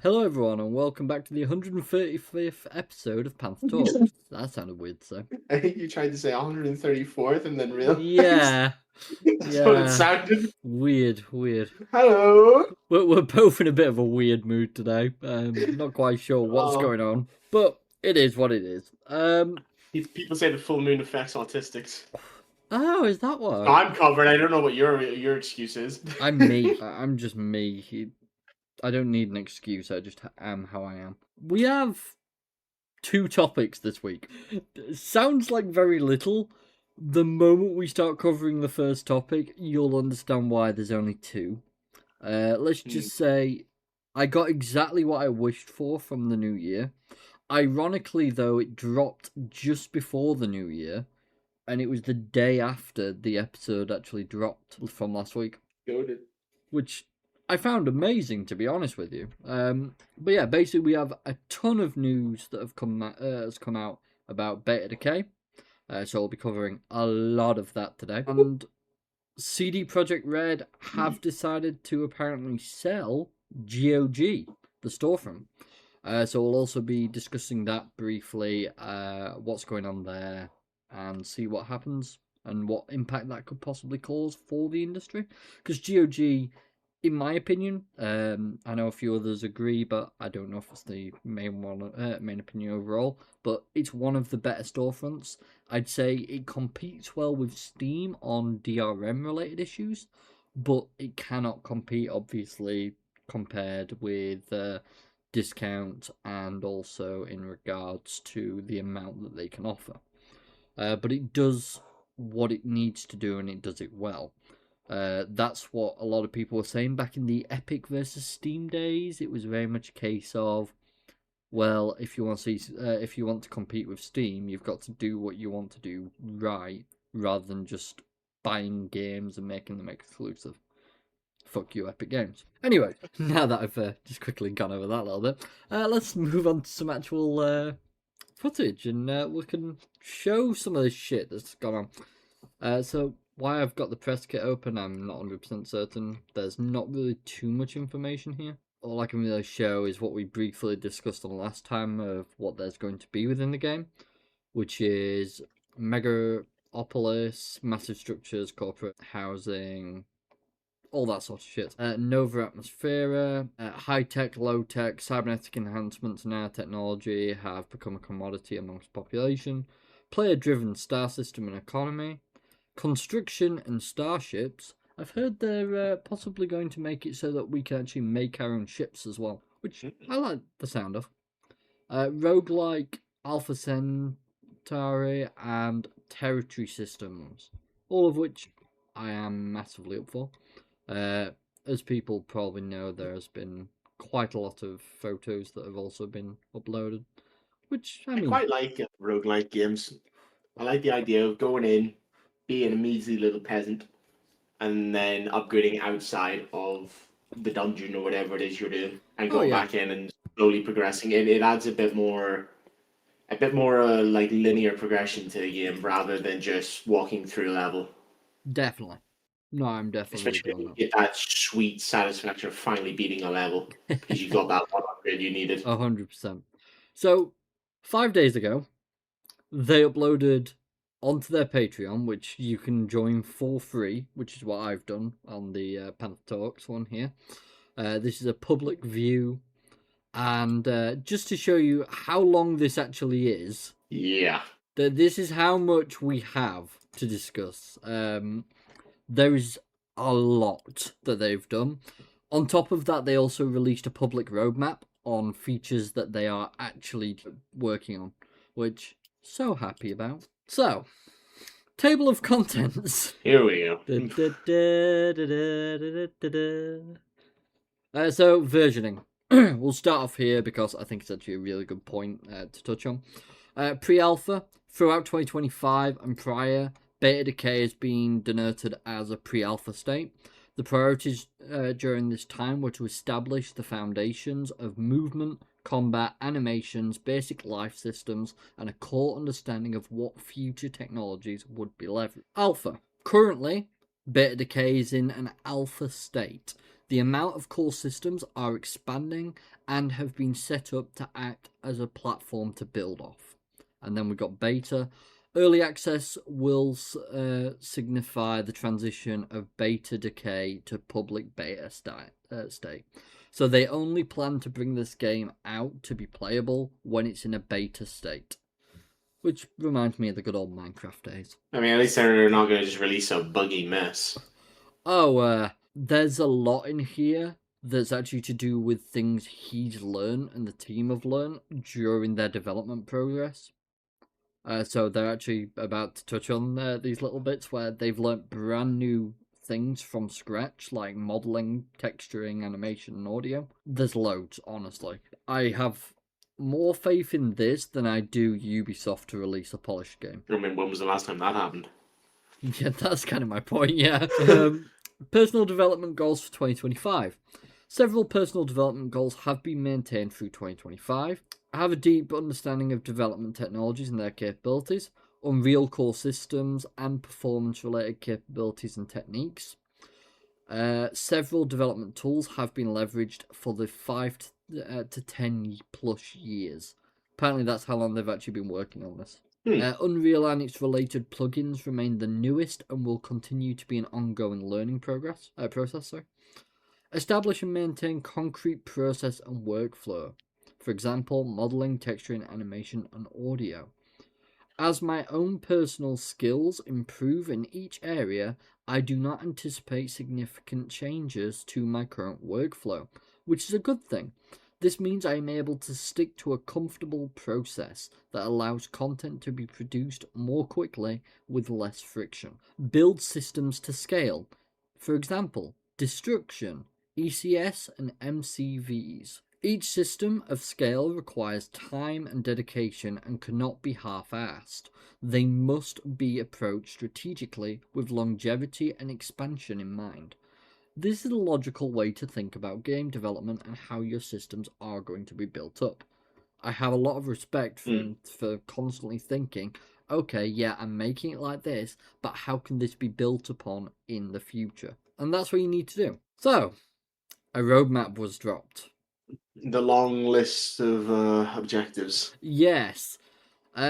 Hello everyone and welcome back to the 135th episode of PandTha Talks. That sounded weird, so. I think you tried to say 134th and then realized Yeah. that's what it sounded. Weird. Hello. We're both in a bit of a weird mood today. Not quite sure what's going on, but it is what it is. People say the full moon affects autistics. Oh, is that what? I'm covered. I don't know what your excuse is. I'm me. I'm just me. I don't need an excuse. I just am how I am. We have 2 topics this week. Sounds like very little. The moment we start covering the first topic, you'll understand why there's only 2. Let's just say I got exactly what I wished for from the new year. Ironically, though, it dropped just before the new year, and it was the day after the episode actually dropped from last week. Goated. Which I found amazing, to be honest with you. But yeah, basically we have a ton of news that has come out about Beta Decay. So I'll be covering a lot of that today. And CD Projekt Red have decided to apparently sell GOG, the storefront. So we'll also be discussing that briefly, what's going on there, and see what happens and what impact that could possibly cause for the industry. Because GOG, in my opinion, I know a few others agree, but I don't know if it's the main opinion overall. But it's one of the better storefronts. I'd say it competes well with Steam on DRM related issues, but it cannot compete, obviously, compared with discount and also in regards to the amount that they can offer. But it does what it needs to do, and it does it well. That's what a lot of people were saying back in the Epic versus Steam days. It was very much a case of, well, if you want to compete with Steam, you've got to do what you want to do right, rather than just buying games and making them exclusive. Fuck you, Epic Games. Anyway, now that I've just quickly gone over that a little bit, let's move on to some actual footage, and we can show some of this shit that's gone on. So why I've got the press kit open, I'm not 100% certain. There's not really too much information here. All I can really show is what we briefly discussed on the last time of what there's going to be within the game, which is megapolis, massive structures, corporate housing, all that sort of shit. Nova Atmosphere, high-tech, low-tech, cybernetic enhancements and nanotechnology have become a commodity amongst population. Player-driven star system and economy. Construction and starships. I've heard they're possibly going to make it so that we can actually make our own ships as well, which I like the sound of. Roguelike, Alpha Centauri, and territory systems, all of which I am massively up for. As people probably know, there has been quite a lot of photos that have also been uploaded, which I quite like roguelike games. I like the idea of going in, being a measly little peasant, and then upgrading outside of the dungeon or whatever it is you're doing, and going back in and slowly progressing. It adds a bit more like linear progression to the game rather than just walking through a level. Definitely. No, I'm definitely especially when you get that sweet satisfaction of finally beating a level because you got that one upgrade you needed. 100%. So 5 days ago, they uploaded onto their Patreon, which you can join for free, which is what I've done on the PandTha Talks one here. This is a public view, and just to show you how long this actually is. Yeah. This is how much we have to discuss. There is a lot that they've done. On top of that, they also released a public roadmap on features that they are actually working on, which so happy about. So, table of contents. Here we go. So, versioning. We'll start off here because I think it's actually a really good point to touch on. Pre-alpha, throughout 2025 and prior, Beta Decay has been denoted as a pre-alpha state. The priorities during this time were to establish the foundations of movement, combat, animations, basic life systems, and a core understanding of what future technologies would be leveraged. Alpha. Currently, Beta Decay is in an alpha state. The amount of core systems are expanding and have been set up to act as a platform to build off. And then we've got beta. Early access will signify the transition of Beta Decay to public beta state. So they only plan to bring this game out to be playable when it's in a beta state. Which reminds me of the good old Minecraft days. I mean, at least they're not going to just release a buggy mess. Oh, there's a lot in here that's actually to do with things he's learned and the team have learned during their development progress. So they're actually about to touch on these little bits where they've learnt brand new things from scratch, like modeling, texturing, animation, and audio. There's loads, honestly. I have more faith in this than I do Ubisoft to release a polished game. I mean, when was the last time that happened? Yeah, that's kind of my point, yeah. Personal development goals for 2025. Several personal development goals have been maintained through 2025. I have a deep understanding of development technologies and their capabilities, Unreal core systems, and performance-related capabilities and techniques. Several development tools have been leveraged for the 5 to 10 plus years. Apparently that's how long they've actually been working on this. Unreal and its related plugins remain the newest and will continue to be an ongoing learning process. Establish and maintain concrete process and workflow. For example, modeling, texturing, animation, and audio. As my own personal skills improve in each area, I do not anticipate significant changes to my current workflow, which is a good thing. This means I am able to stick to a comfortable process that allows content to be produced more quickly with less friction. Build systems to scale. For example, destruction, ECS, and MCVs. Each system of scale requires time and dedication and cannot be half-assed. They must be approached strategically with longevity and expansion in mind. This is a logical way to think about game development and how your systems are going to be built up. I have a lot of respect for constantly thinking, okay, yeah, I'm making it like this, but how can this be built upon in the future? And that's what you need to do. So, a roadmap was dropped. The long list of objectives. Yes.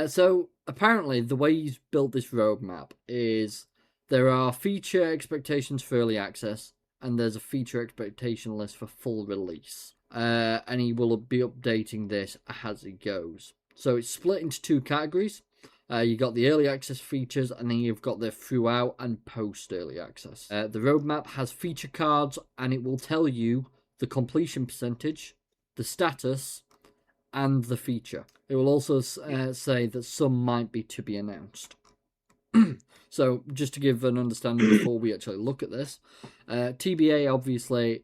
So apparently the way he's built this roadmap is there are feature expectations for early access and there's a feature expectation list for full release. And he will be updating this as he goes. So it's split into two categories. You got the early access features, and then you've got the throughout and post early access. The roadmap has feature cards, and it will tell you the completion percentage, the status, and the feature. It will also say that some might be to be announced. So, just to give an understanding before we actually look at this, TBA, obviously,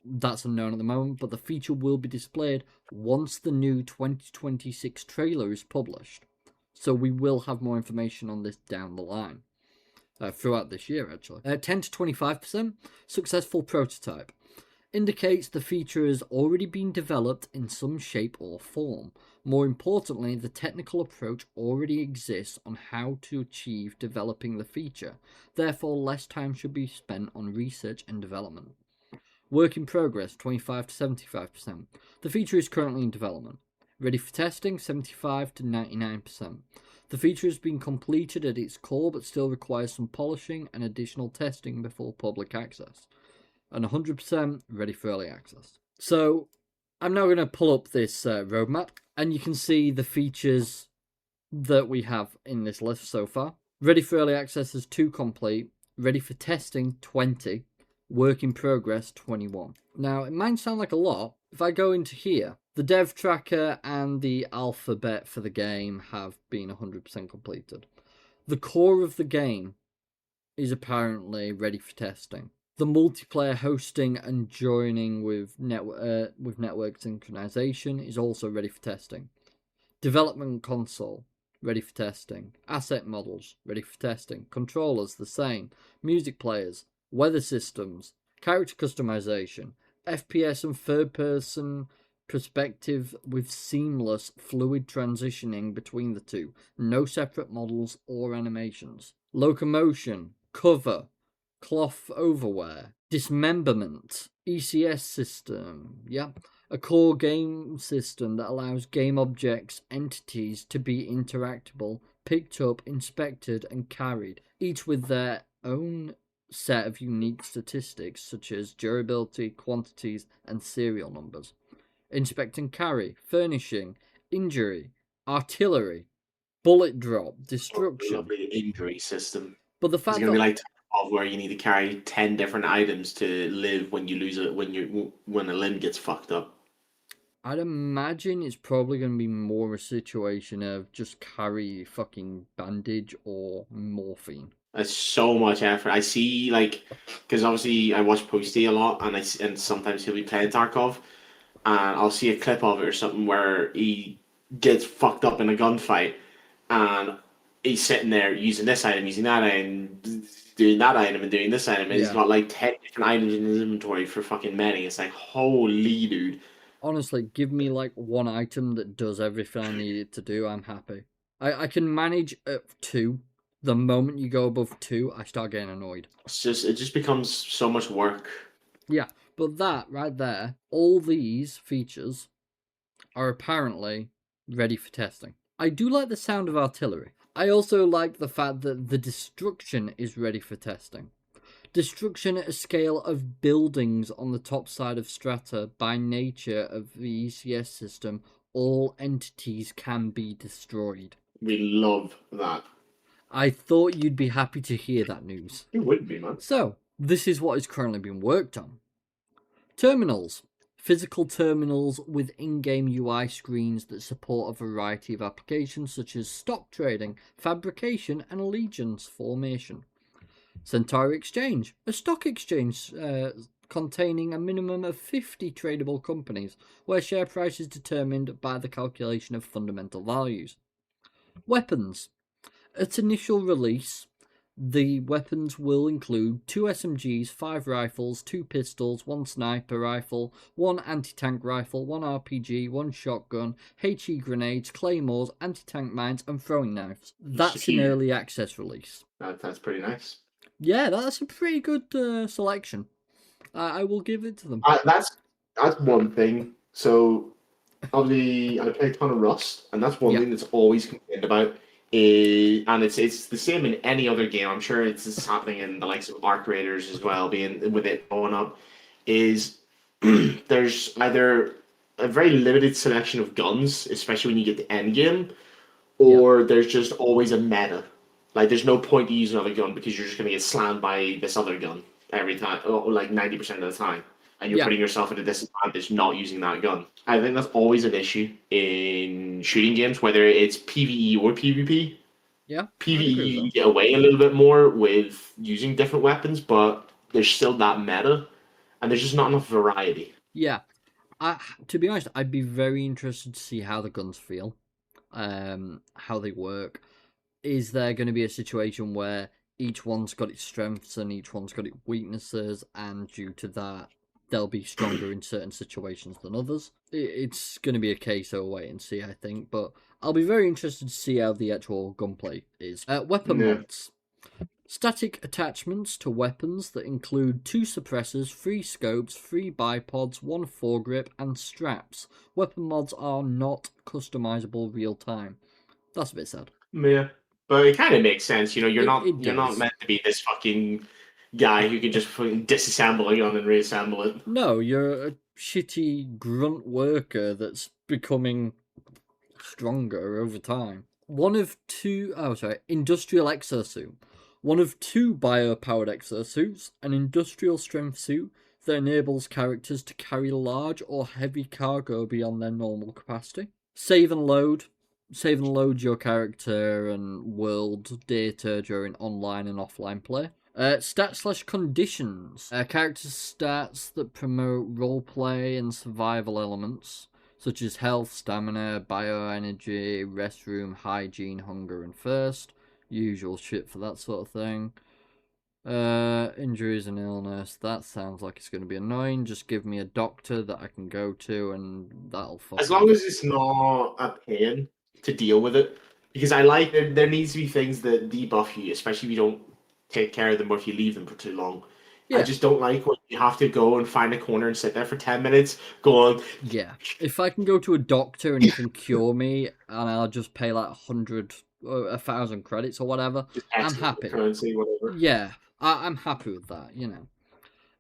that's unknown at the moment, but the feature will be displayed once the new 2026 trailer is published. So we will have more information on this down the line, throughout this year, actually. 10 to 25%, successful prototype. Indicates the feature has already been developed in some shape or form. More importantly, the technical approach already exists on how to achieve developing the feature. Therefore, less time should be spent on research and development. Work in progress, 25 to 75%. The feature is currently in development. Ready for testing, 75 to 99%. The feature has been completed at its core but still requires some polishing and additional testing before public access. And 100% ready for early access. So, I'm now going to pull up this roadmap, and you can see the features that we have in this list so far. Ready for early access is 2 complete. Ready for testing, 20. Work in progress, 21. Now, it might sound like a lot. If I go into here, the dev tracker and the alphabet for the game have been 100% completed. The core of the game is apparently ready for testing. The multiplayer hosting and joining with network synchronization is also ready for testing. Development console, ready for testing. Asset models, ready for testing. Controllers, the same. Music players, weather systems, character customization, FPS and third-person perspective with seamless, fluid transitioning between the two. No separate models or animations. Locomotion, cover, cloth overwear, Dismemberment, ECS system, yeah. A core game system that allows game objects, entities to be interactable, picked up, inspected, and carried, each with their own set of unique statistics such as durability, quantities, and serial numbers. Inspect and carry, furnishing, injury, artillery, bullet drop, destruction. Lovely injury system. But the It's fact going to be that like where you need to carry 10 different items to live when you lose it when a limb gets fucked up. I'd imagine it's probably going to be more a situation of just carry fucking bandage or morphine. That's so much effort. I see, like, because obviously I watch Posty a lot, and sometimes he'll be playing Tarkov, and I'll see a clip of it or something where he gets fucked up in a gunfight, and he's sitting there using this item, using that item, doing that item, and doing this item, and he's Yeah. got like 10 different items in his inventory for fucking many. It's like, holy dude. Honestly, give me like one item that does everything I need it to do. I'm happy. I can manage at 2. The moment you go above 2, I start getting annoyed. It just becomes so much work. Yeah, but that right there, all these features are apparently ready for testing. I do like the sound of artillery. I also like the fact that the destruction is ready for testing. Destruction at a scale of buildings on the top side of strata by nature of the ECS system, all entities can be destroyed. We love that. I thought you'd be happy to hear that news. It would be, man. So, this is what is currently being worked on. Terminals. Physical terminals with in-game UI screens that support a variety of applications such as stock trading, fabrication, and allegiance formation. Centauri Exchange, a stock exchange containing a minimum of 50 tradable companies, where share price is determined by the calculation of fundamental values. Weapons. At initial release, the weapons will include 2 SMGs, 5 rifles, 2 pistols, 1 sniper rifle, 1 anti-tank rifle, 1 RPG, 1 shotgun, HE grenades, claymores, anti-tank mines, and throwing knives. That's an early access release. That's pretty nice. Yeah, that's a pretty good selection. I will give it to them. That's one thing. So obviously I play a ton of Rust, and that's one thing that's always complained about. And it's the same in any other game. I'm sure it's happening in the likes of Arc Raiders as well, being with it going up. Is there's either a very limited selection of guns, especially when you get to end game, or there's just always a meta. Like there's no point to use another gun because you're just gonna get slammed by this other gun every time, like 90% of the time, and you're putting yourself at a disadvantage not using that gun. I think that's always an issue in shooting games, whether it's PvE or PvP. Yeah. PvE you get away a little bit more with using different weapons, but there's still that meta, and there's just not enough variety. Yeah. To be honest, I'd be very interested to see how the guns feel, how they work. Is there going to be a situation where each one's got its strengths and each one's got its weaknesses, and due to that, they'll be stronger in certain situations than others? It's going to be a case of wait and see, I think, but I'll be very interested to see how the actual gunplay is. Weapon mods. Static attachments to weapons that include 2 suppressors, 3 scopes, 3 bipods, 1 foregrip, and straps. Weapon mods are not customizable real time. That's a bit sad. Yeah. But it kind of makes sense, you know. You're not does. meant to be this fucking guy who can just fucking disassemble a gun and reassemble it. No, you're a shitty grunt worker that's becoming stronger over time. Industrial exosuit. One of 2 bio-powered exosuits, an industrial strength suit that enables characters to carry large or heavy cargo beyond their normal capacity. Save and load your character and world data during online and offline play. Stats/conditions. Character stats that promote roleplay and survival elements, such as health, stamina, bioenergy, restroom, hygiene, hunger, and thirst. Usual shit for that sort of thing. Injuries and illness. That sounds like it's going to be annoying. Just give me a doctor that I can go to, and that'll fuck. As long as it's not a pain to deal with it, because I like there needs to be things that debuff you, especially if you don't take care of them or if you leave them for too long. I just don't like when you have to go and find a corner and sit there for 10 minutes going. Yeah. If I can go to a doctor and he can cure me and I'll just pay like 100 or 1,000 credits or whatever, I'm happy. Currency, whatever. Yeah, I'm happy with that, you know.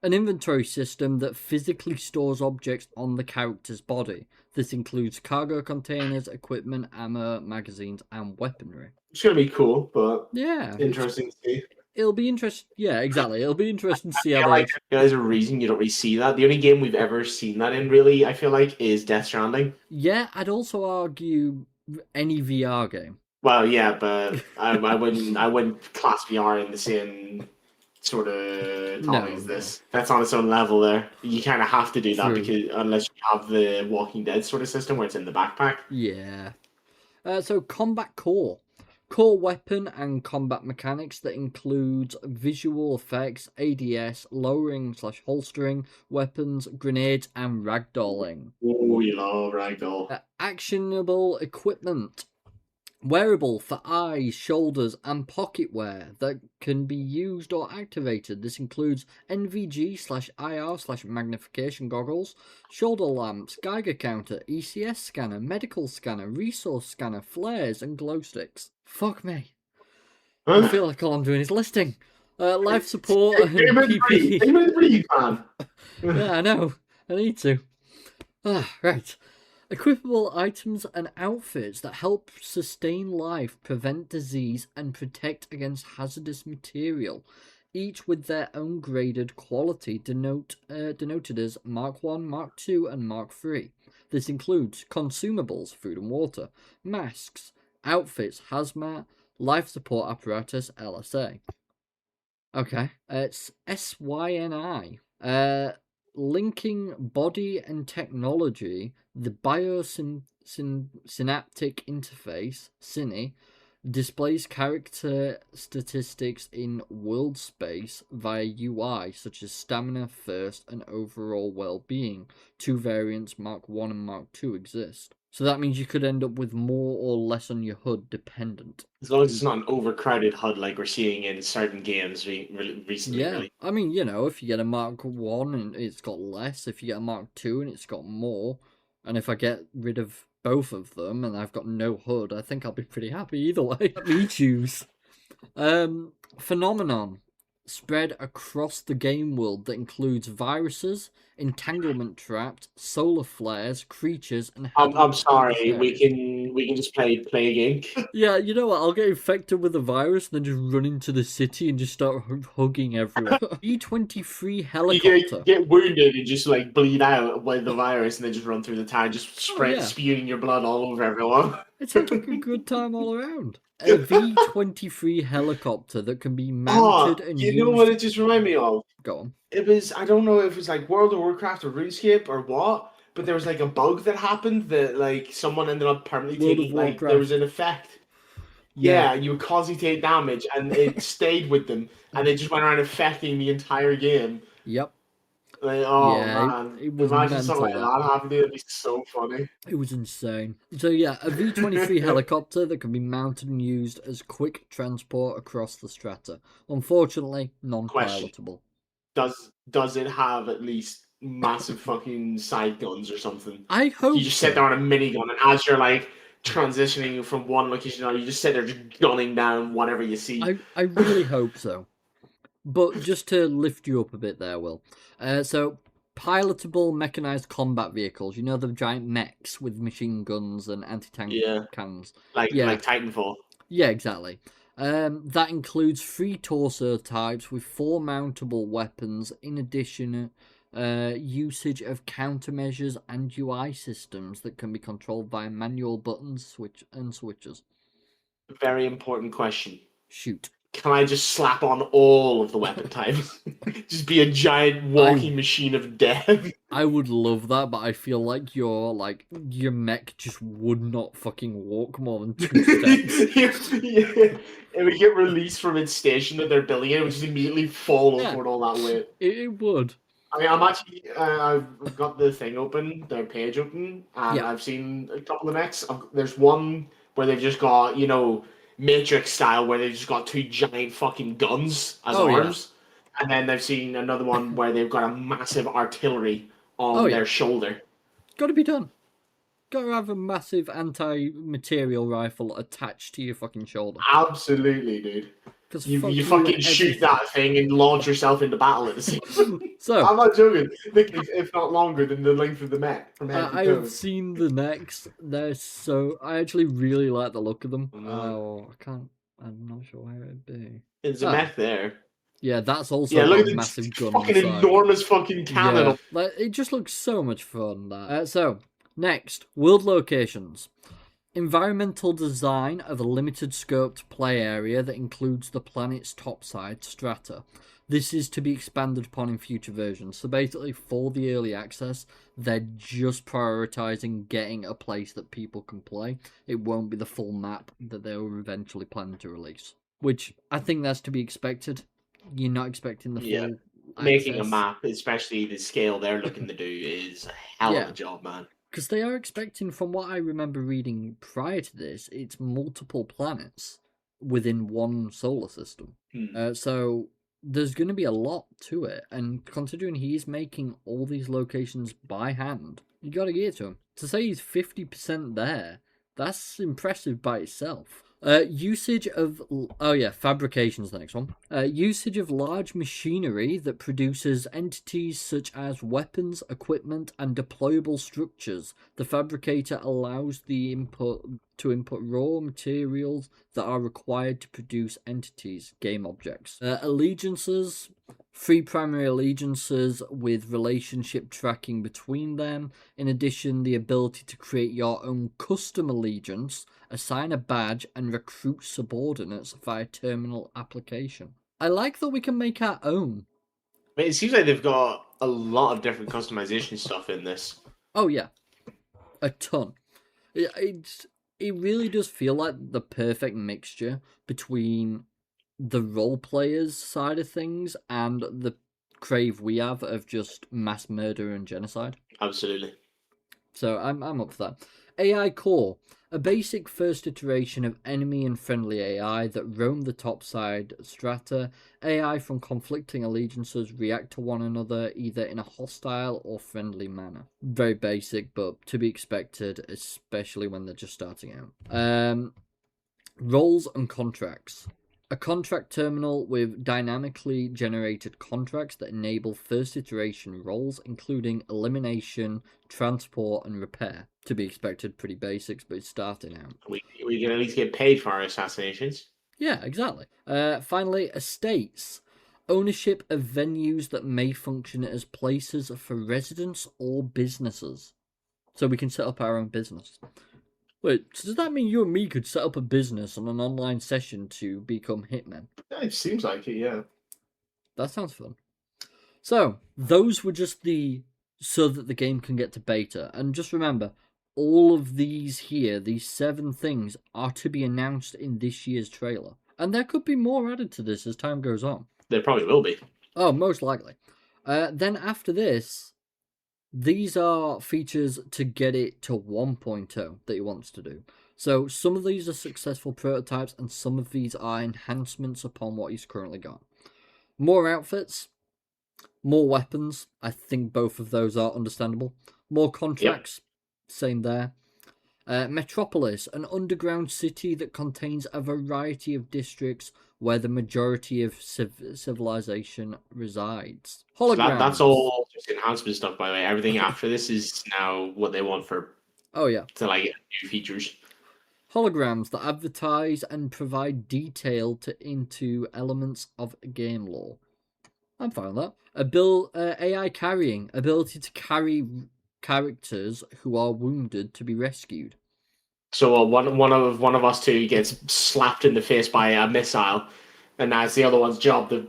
An inventory system that physically stores objects on the character's body. This includes cargo containers, equipment, ammo, magazines, and weaponry. It's going to be cool, but yeah, interesting to see. It'll be interesting. Yeah, exactly. It'll be interesting to see how they. There's a reason you don't really see that. The only game we've ever seen that in, really, I feel like, is Death Stranding. Yeah, I'd also argue any VR game. Well, yeah, but I wouldn't class VR in the same sort of topic as this. That's on its own level there. You kind of have to do that because unless you have the Walking Dead sort of system where it's in the backpack. Yeah. So combat core. Core weapon and combat mechanics that includes visual effects, ADS, lowering/holstering, weapons, grenades, and ragdolling. Oh, you love ragdoll. Actionable equipment. Wearable for eyes, shoulders, and pocket wear that can be used or activated. This includes NVG/IR/magnification goggles, shoulder lamps, Geiger counter, ECS scanner, medical scanner, resource scanner, flares, and glow sticks. Fuck me. I feel like all I'm doing is listing. Life support and PPE. Yeah, I know. I need to. Right. Equipable items and outfits that help sustain life, prevent disease, and protect against hazardous material, each with their own graded quality denoted as Mark 1, Mark 2, and Mark 3. This includes consumables, food and water, masks, outfits, hazmat, life support apparatus, LSA. Okay, it's SYNI. Linking body and technology, the biosynaptic interface, CINI, displays character statistics in world space via UI, such as stamina, thirst, and overall well-being. Two variants, Mark 1 and Mark 2, exist. So that means you could end up with more or less on your HUD dependent. As long as it's not an overcrowded HUD like we're seeing in certain games recently. Yeah, really. I mean, you know, if you get a Mark 1 and it's got less, if you get a Mark 2 and it's got more, and if I get rid of both of them and I've got no HUD, I think I'll be pretty happy either way. Let me choose. Phenomenon. Spread across the game world that includes viruses, entanglement traps, solar flares, creatures, and... I'm sorry, we can just play a game. Yeah, you know what, I'll get infected with a virus and then just run into the city and just start hugging everyone. B-23 helicopter. You get wounded and just like bleed out with the virus and then just run through the town, just spewing your blood all over everyone. It sounds like a good time all around. A V-23 helicopter that can be mounted and used... You know what it just reminded me of? Go on. It was, I don't know if it was like World of Warcraft or RuneScape or what, but there was like a bug that happened that like someone ended up permanently taking, like there was an effect. Yeah, you would cause take damage and it stayed with them and they just went around affecting the entire game. Yep. Like, man. It was imagine something like that happening. It'd be so funny. It was insane. So yeah, a V-23 helicopter that can be mounted and used as quick transport across the strata. Unfortunately, non-pilotable. Does it have at least massive fucking side guns or something? I hope you just sit there on a minigun and as you're like transitioning from one location to another, you just sit there just gunning down whatever you see. I really hope so. But just to lift you up a bit there, Will. So, pilotable mechanized combat vehicles. You know the giant mechs with machine guns and anti-tank cannons? Like Titanfall. Yeah, exactly. That includes 3 torso types with 4 mountable weapons. In addition, usage of countermeasures and UI systems that can be controlled via manual buttons and switches. Very important question. Shoot. Can I just slap on all of the weapon types? Just be a giant walking machine of death? I would love that, but I feel like your mech just would not fucking walk more than 2 steps. It would get released from its station that they're building, it would just immediately fall over all that weight. It would. I mean, I'm actually, I've got the thing open, their page open, and I've seen a couple of mechs. There's one where they've just got, Matrix style, where they've just got 2 giant fucking guns as arms. And then I've seen another one where they've got a massive artillery on their shoulder. Got to be done. Got to have a massive anti-material rifle attached to your fucking shoulder. Absolutely, dude. Because you fucking shoot that thing and launch yourself into battle at the same time. So I'm not joking. If not longer than the length of the neck from head to toe. I have seen the necks. They're so. I actually really like the look of them. Oh, I'm not sure where it'd be. There's a mech there. Yeah, that's also look a massive gun. Fucking enormous fucking cannon. Yeah, like, it just looks so much fun. That. So next, world locations. Environmental design of a limited scoped play area that includes the planet's topside strata. This is to be expanded upon in future versions. So basically, for the early access, they're just prioritizing getting a place that people can play. It won't be the full map that they will eventually plan to release. Which, I think that's to be expected. You're not expecting the full making access. A map, especially the scale they're looking to do, is a hell of a job, man. Because they are expecting, from what I remember reading prior to this, it's multiple planets within one solar system. So there's going to be a lot to it. And considering he's making all these locations by hand, you got to get to him. To say he's 50% there, that's impressive by itself. Usage of... Oh yeah, fabrication's the next one. Usage of large machinery that produces entities such as weapons, equipment, and deployable structures. The fabricator allows the input raw materials that are required to produce entities, game objects. Allegiances... 3 primary allegiances with relationship tracking between them. In addition, the ability to create your own custom allegiance, assign a badge, and recruit subordinates via terminal application. I like that we can make our own. But it seems like they've got a lot of different customization stuff in this. Oh yeah, a ton. It really does feel like the perfect mixture between the role players side of things and the crave we have of just mass murder and genocide. Absolutely. So I'm up for that. AI Core, a basic first iteration of enemy and friendly AI that roam the topside strata. AI from conflicting allegiances react to one another either in a hostile or friendly manner. Very basic, but to be expected, especially when they're just starting out. Roles and contracts. A contract terminal with dynamically generated contracts that enable first iteration roles, including elimination, transport, and repair. To be expected, pretty basics, but it's starting out. We can at least get paid for our assassinations. Yeah, exactly. Finally, estates. Ownership of venues that may function as places for residents or businesses. So we can set up our own business. Wait, so does that mean you and me could set up a business on an online session to become hitmen? Yeah, it seems like it, yeah. That sounds fun. So, those were just so that the game can get to beta. And just remember, all of these here, these 7 things, are to be announced in this year's trailer. And there could be more added to this as time goes on. There probably will be. Oh, most likely. Then after this... These are features to get it to 1.0 that he wants to do. So some of these are successful prototypes and some of these are enhancements upon what he's currently got. More outfits, more weapons. I think both of those are understandable. More contracts, Same there. Metropolis, an underground city that contains a variety of districts where the majority of civilization resides. Holograms. So that's all just enhancement stuff, by the way. Everything after this is now what they want for... Oh, yeah. To, like, new features. Holograms that advertise and provide detail into elements of game lore. I'm fine with that. AI carrying, ability to carry characters who are wounded to be rescued. So one of us two gets slapped in the face by a missile, and now it's the other one's job to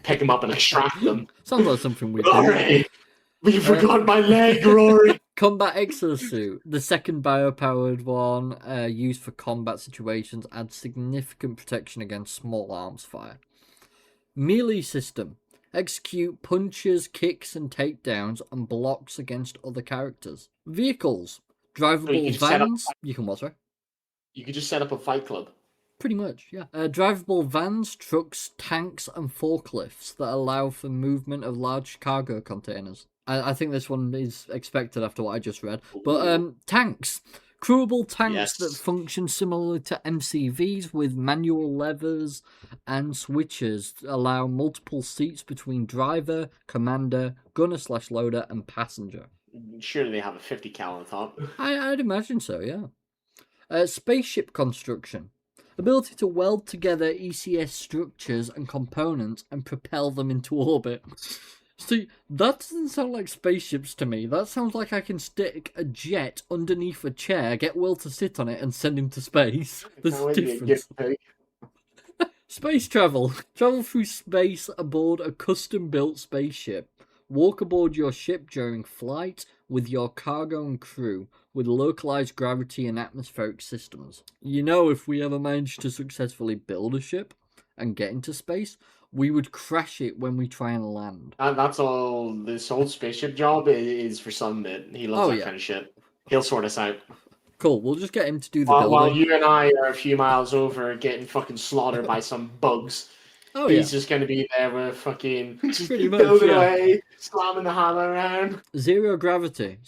pick them up and extract them. Sounds like something we Rory, we forgot my leg, Rory. Combat exosuit, the second biopowered one used for combat situations, adds significant protection against small arms fire. Melee system, execute punches, kicks, and takedowns, and blocks against other characters. Vehicles. Drivable vans. You can what, sorry? You could just set up a fight club. Pretty much, yeah. Drivable vans, trucks, tanks, and forklifts that allow for movement of large cargo containers. I think this one is expected after what I just read. But tanks. Crewable tanks that Yes. function similarly to MCVs with manual levers and switches allow multiple seats between driver, commander, gunner/loader, and passenger. Surely they have a 50 cal on top. I'd imagine so, yeah. Spaceship construction. Ability to weld together ECS structures and components and propel them into orbit. See, that doesn't sound like spaceships to me. That sounds like I can stick a jet underneath a chair, get Will to sit on it, and send him to space. There's a difference. Space travel. Travel through space aboard a custom-built spaceship. Walk aboard your ship during flight with your cargo and crew with localized gravity and atmospheric systems. You know, if we ever managed to successfully build a ship and get into space, we would crash it when we try and land. That's all. This whole spaceship job is for Summit. He loves that kind of shit. He'll sort us out. Cool, we'll just get him to do the While building. you and I are a few miles over getting fucking slaughtered by some bugs. He's just going to be there with fucking building away, slamming the hammer around. Zero gravity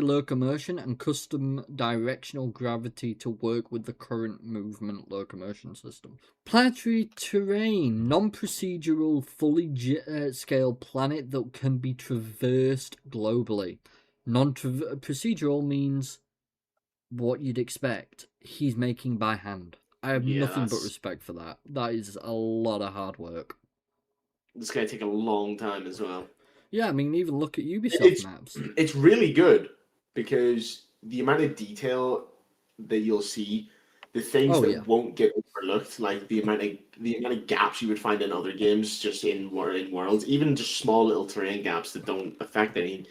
locomotion and custom directional gravity to work with the current movement locomotion system. Planetary terrain, non-procedural, fully scale planet that can be traversed globally. Non-procedural means what you'd expect. He's making by hand. I have nothing but respect for that. That is a lot of hard work. It's going to take a long time as well. Yeah, I mean, even look at Ubisoft maps. It's really good because the amount of detail that you'll see, the things that won't get overlooked, like the amount of gaps you would find in other games, just in worlds, even just small little terrain gaps that don't affect anything.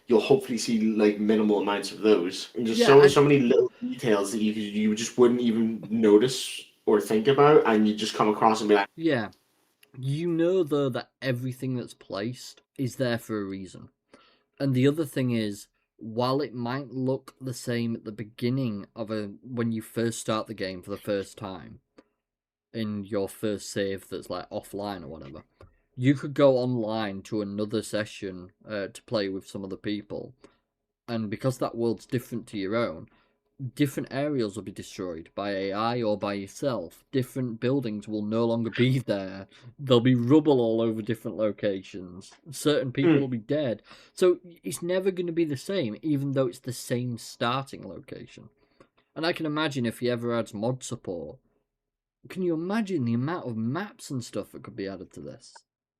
You'll hopefully see like minimal amounts of those, and just so many little details that you just wouldn't even notice or think about, and you just come across and be like, yeah. You know though that everything that's placed is there for a reason, and the other thing is, while it might look the same at the beginning of when you first start the game for the first time, in your first save that's like offline or whatever. You could go online to another session to play with some other people, and because that world's different to your own, different areas will be destroyed by AI or by yourself. Different buildings will no longer be there. There'll be rubble all over different locations. Certain people will be dead. So it's never going to be the same, even though it's the same starting location. And I can imagine if he ever adds mod support, can you imagine the amount of maps and stuff that could be added to this?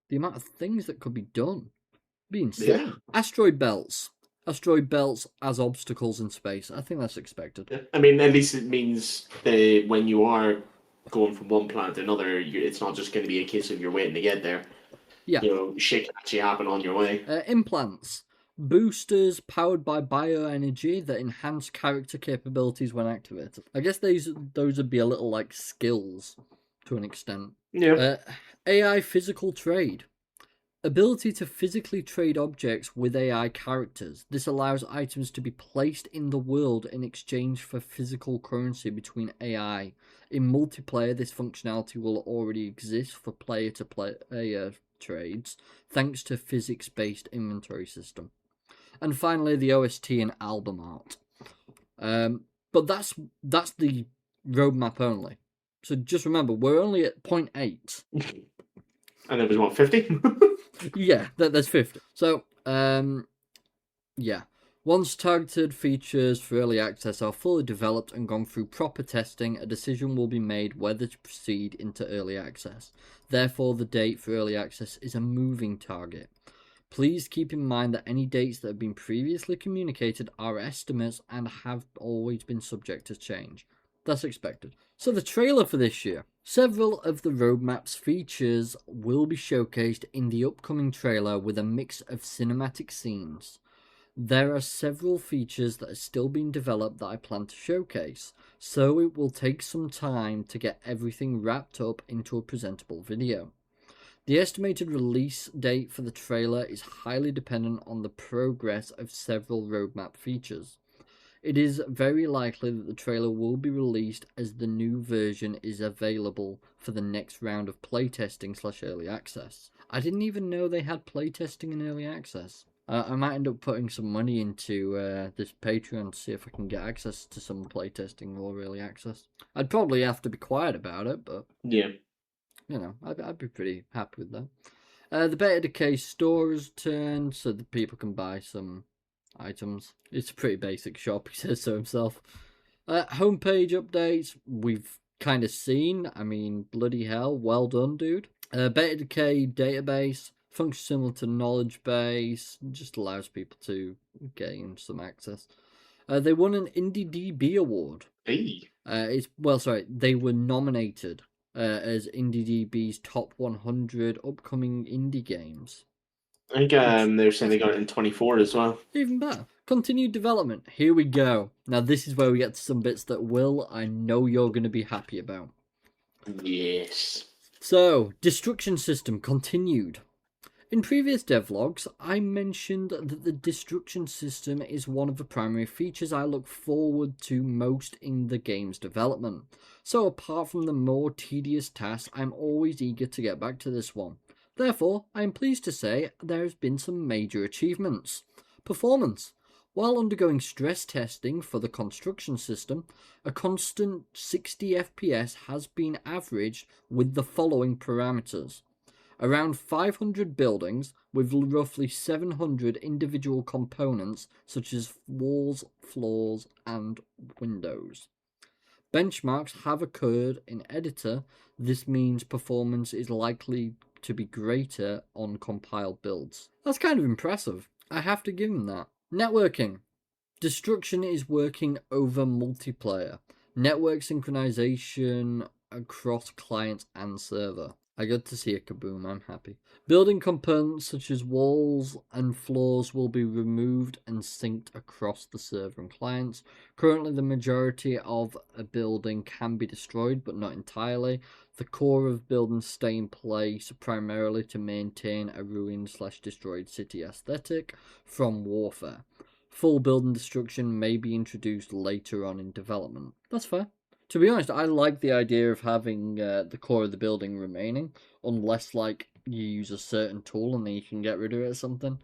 The amount of things that could be done. It'd be insane. Yeah. Asteroid belts as obstacles in space. I think that's expected. Yeah. I mean, at least it means that when you are going from one planet to another, it's not just going to be a case of you're waiting to get there. Yeah. You know, shit can actually happen on your way. Implants. Boosters powered by bioenergy that enhance character capabilities when activated. I guess those would be a little like skills to an extent. Yeah. AI physical trade. Ability to physically trade objects with AI characters. This allows items to be placed in the world in exchange for physical currency between AI. In multiplayer, this functionality will already exist for player-to-player trades, thanks to physics-based inventory system. And finally, the OST and album art. But that's the roadmap only. So just remember, we're only at 0.8. And it was what, 50? Yeah, there's 50. So, yeah. Once targeted features for early access are fully developed and gone through proper testing, a decision will be made whether to proceed into early access. Therefore, the date for early access is a moving target. Please keep in mind that any dates that have been previously communicated are estimates and have always been subject to change. That's expected. So the trailer for this year. Several of the roadmap's features will be showcased in the upcoming trailer with a mix of cinematic scenes. There are several features that are still being developed that I plan to showcase, so it will take some time to get everything wrapped up into a presentable video. The estimated release date for the trailer is highly dependent on the progress of several roadmap features. It is very likely that the trailer will be released as the new version is available for the next round of playtesting/early access. I didn't even know they had playtesting and early access. I might end up putting some money into this Patreon to see if I can get access to some playtesting or early access. I'd probably have to be quiet about it, but Yeah. you know, I'd be pretty happy with that. The Beta Decay store has turned so that people can buy some items. It's a pretty basic shop, he says so himself. Homepage updates, we've kind of seen. I mean, bloody hell, well done, dude. Beta Decay database, functions similar to knowledge base, just allows people to gain some access. They won an IndieDB award. Hey. They were nominated as IndieDB's top 100 upcoming indie games. I think they're saying they got it in 24 as well. Even better. Continued development. Here we go. Now this is where we get to some bits that Will, I know you're going to be happy about. Yes. So, destruction system continued. In previous devlogs, I mentioned that the destruction system is one of the primary features I look forward to most in the game's development. So apart from the more tedious tasks, I'm always eager to get back to this one. Therefore, I am pleased to say there has been some major achievements. Performance. While undergoing stress testing for the construction system, a constant 60 FPS has been averaged with the following parameters. Around 500 buildings with roughly 700 individual components such as walls, floors, and windows. Benchmarks have occurred in editor. This means performance is likely to be greater on compiled builds. That's kind of impressive. I have to give him that. Networking. Destruction is working over multiplayer. Network synchronization across client and server. I got to see a kaboom, I'm happy. Building components such as walls and floors will be removed and synced across the server and clients. Currently, the majority of a building can be destroyed, but not entirely. The core of buildings stay in place primarily to maintain a ruined/destroyed city aesthetic from warfare. Full building destruction may be introduced later on in development. That's fair. To be honest, I like the idea of having the core of the building remaining, unless like you use a certain tool and then you can get rid of it or something.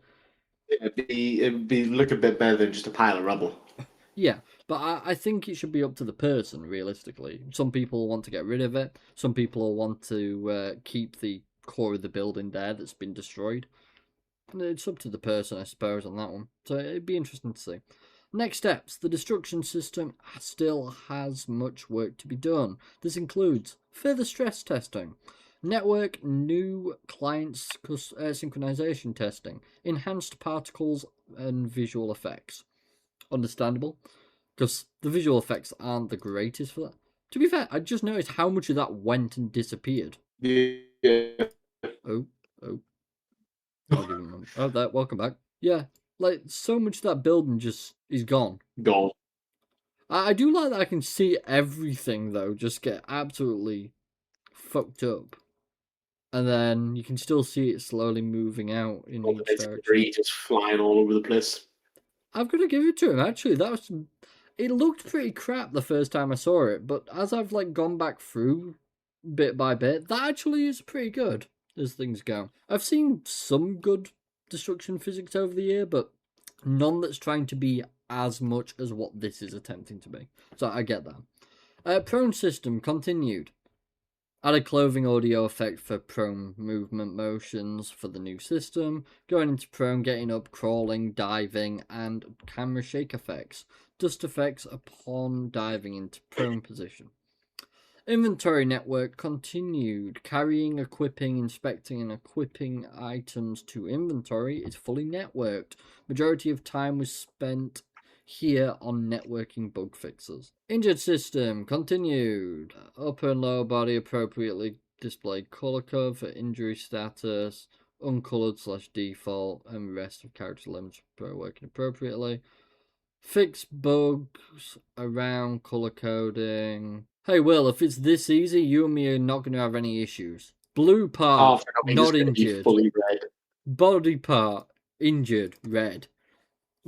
It'd be look a bit better than just a pile of rubble. Yeah, but I think it should be up to the person, realistically. Some people want to get rid of it. Some people want to keep the core of the building there that's been destroyed. It's up to the person, I suppose, on that one. So it'd be interesting to see. Next steps. The destruction system still has much work to be done. This includes further stress testing, network new clients synchronization testing, enhanced particles and visual effects. Understandable, because the visual effects aren't the greatest for that. To be fair, I just noticed how much of that went and disappeared. Yeah. Oh. I'll give him a... Oh, there, welcome back. Yeah, like, so much of that building just is gone. Gone. I do like that I can see everything, though, just get absolutely fucked up. And then you can still see it slowly moving out in All the each bits of direction. debris just flying all over the place. I've got to give it to him, actually. It looked pretty crap the first time I saw it, but as I've, like, gone back through bit by bit, that actually is pretty good as things go. I've seen some good destruction physics over the year, but none that's trying to be as much as what this is attempting to be. So I get that. Prone system continued. Added clothing audio effect for prone movement motions for the new system. Going into prone, getting up, crawling, diving, and camera shake effects. Dust effects upon diving into prone position. Inventory network continued. Carrying, equipping, inspecting, and equipping items to inventory is fully networked. Majority of time was spent here on networking bug fixes. Injured system continued. Upper and lower body appropriately displayed color code for injury status. Uncolored/default, and rest of character limits working appropriately. Fix bugs around color coding. Hey, Will, if it's this easy, you and me are not going to have any issues. Blue part, not injured. Fully red. Body part, injured, red.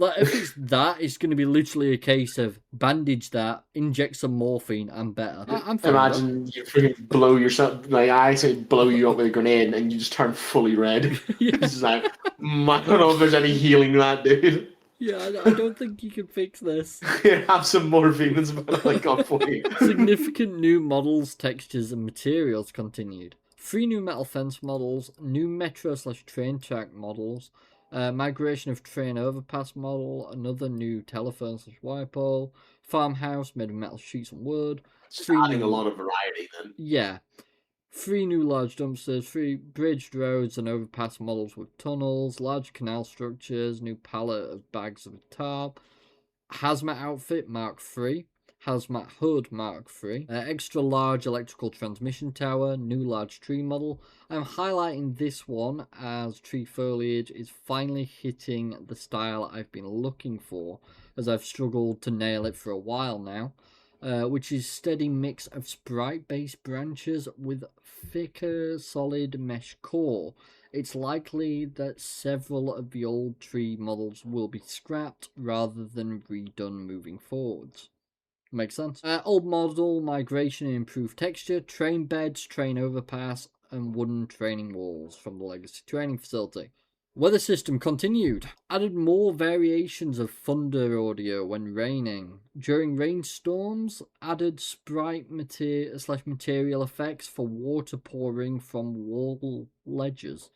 Like, if it's that, it's going to be literally a case of bandage that, inject some morphine, and better. I'm fine. Imagine you freaking blow yourself, like I say, blow you up with a grenade, and you just turn fully red. Yeah. It's just like, I don't know if there's any healing that, dude. Yeah, I don't think you can fix this. Here, have some morphine and some like on for you. Significant new models, textures, and materials continued. 3 new metal fence models, new metro/train track models, migration of train overpass model, another new telephone/wire pole, farmhouse made of metal sheets and wood. Just adding a lot of variety then. Yeah. 3 new large dumpsters, 3 bridged roads and overpass models with tunnels, large canal structures, new pallet of bags of tarp, hazmat outfit Mark III, hazmat hood Mark III, extra large electrical transmission tower, new large tree model. I'm highlighting this one as tree foliage is finally hitting the style I've been looking for, as I've struggled to nail it for a while now. Which is steady mix of sprite-based branches with thicker, solid mesh core. It's likely that several of the old tree models will be scrapped rather than redone moving forwards. Makes sense? Old model, migration and improved texture, train beds, train overpass, and wooden training walls from the legacy training facility. Weather system continued. Added more variations of thunder audio when raining. During rainstorms, added sprite material effects for water pouring from wall ledges.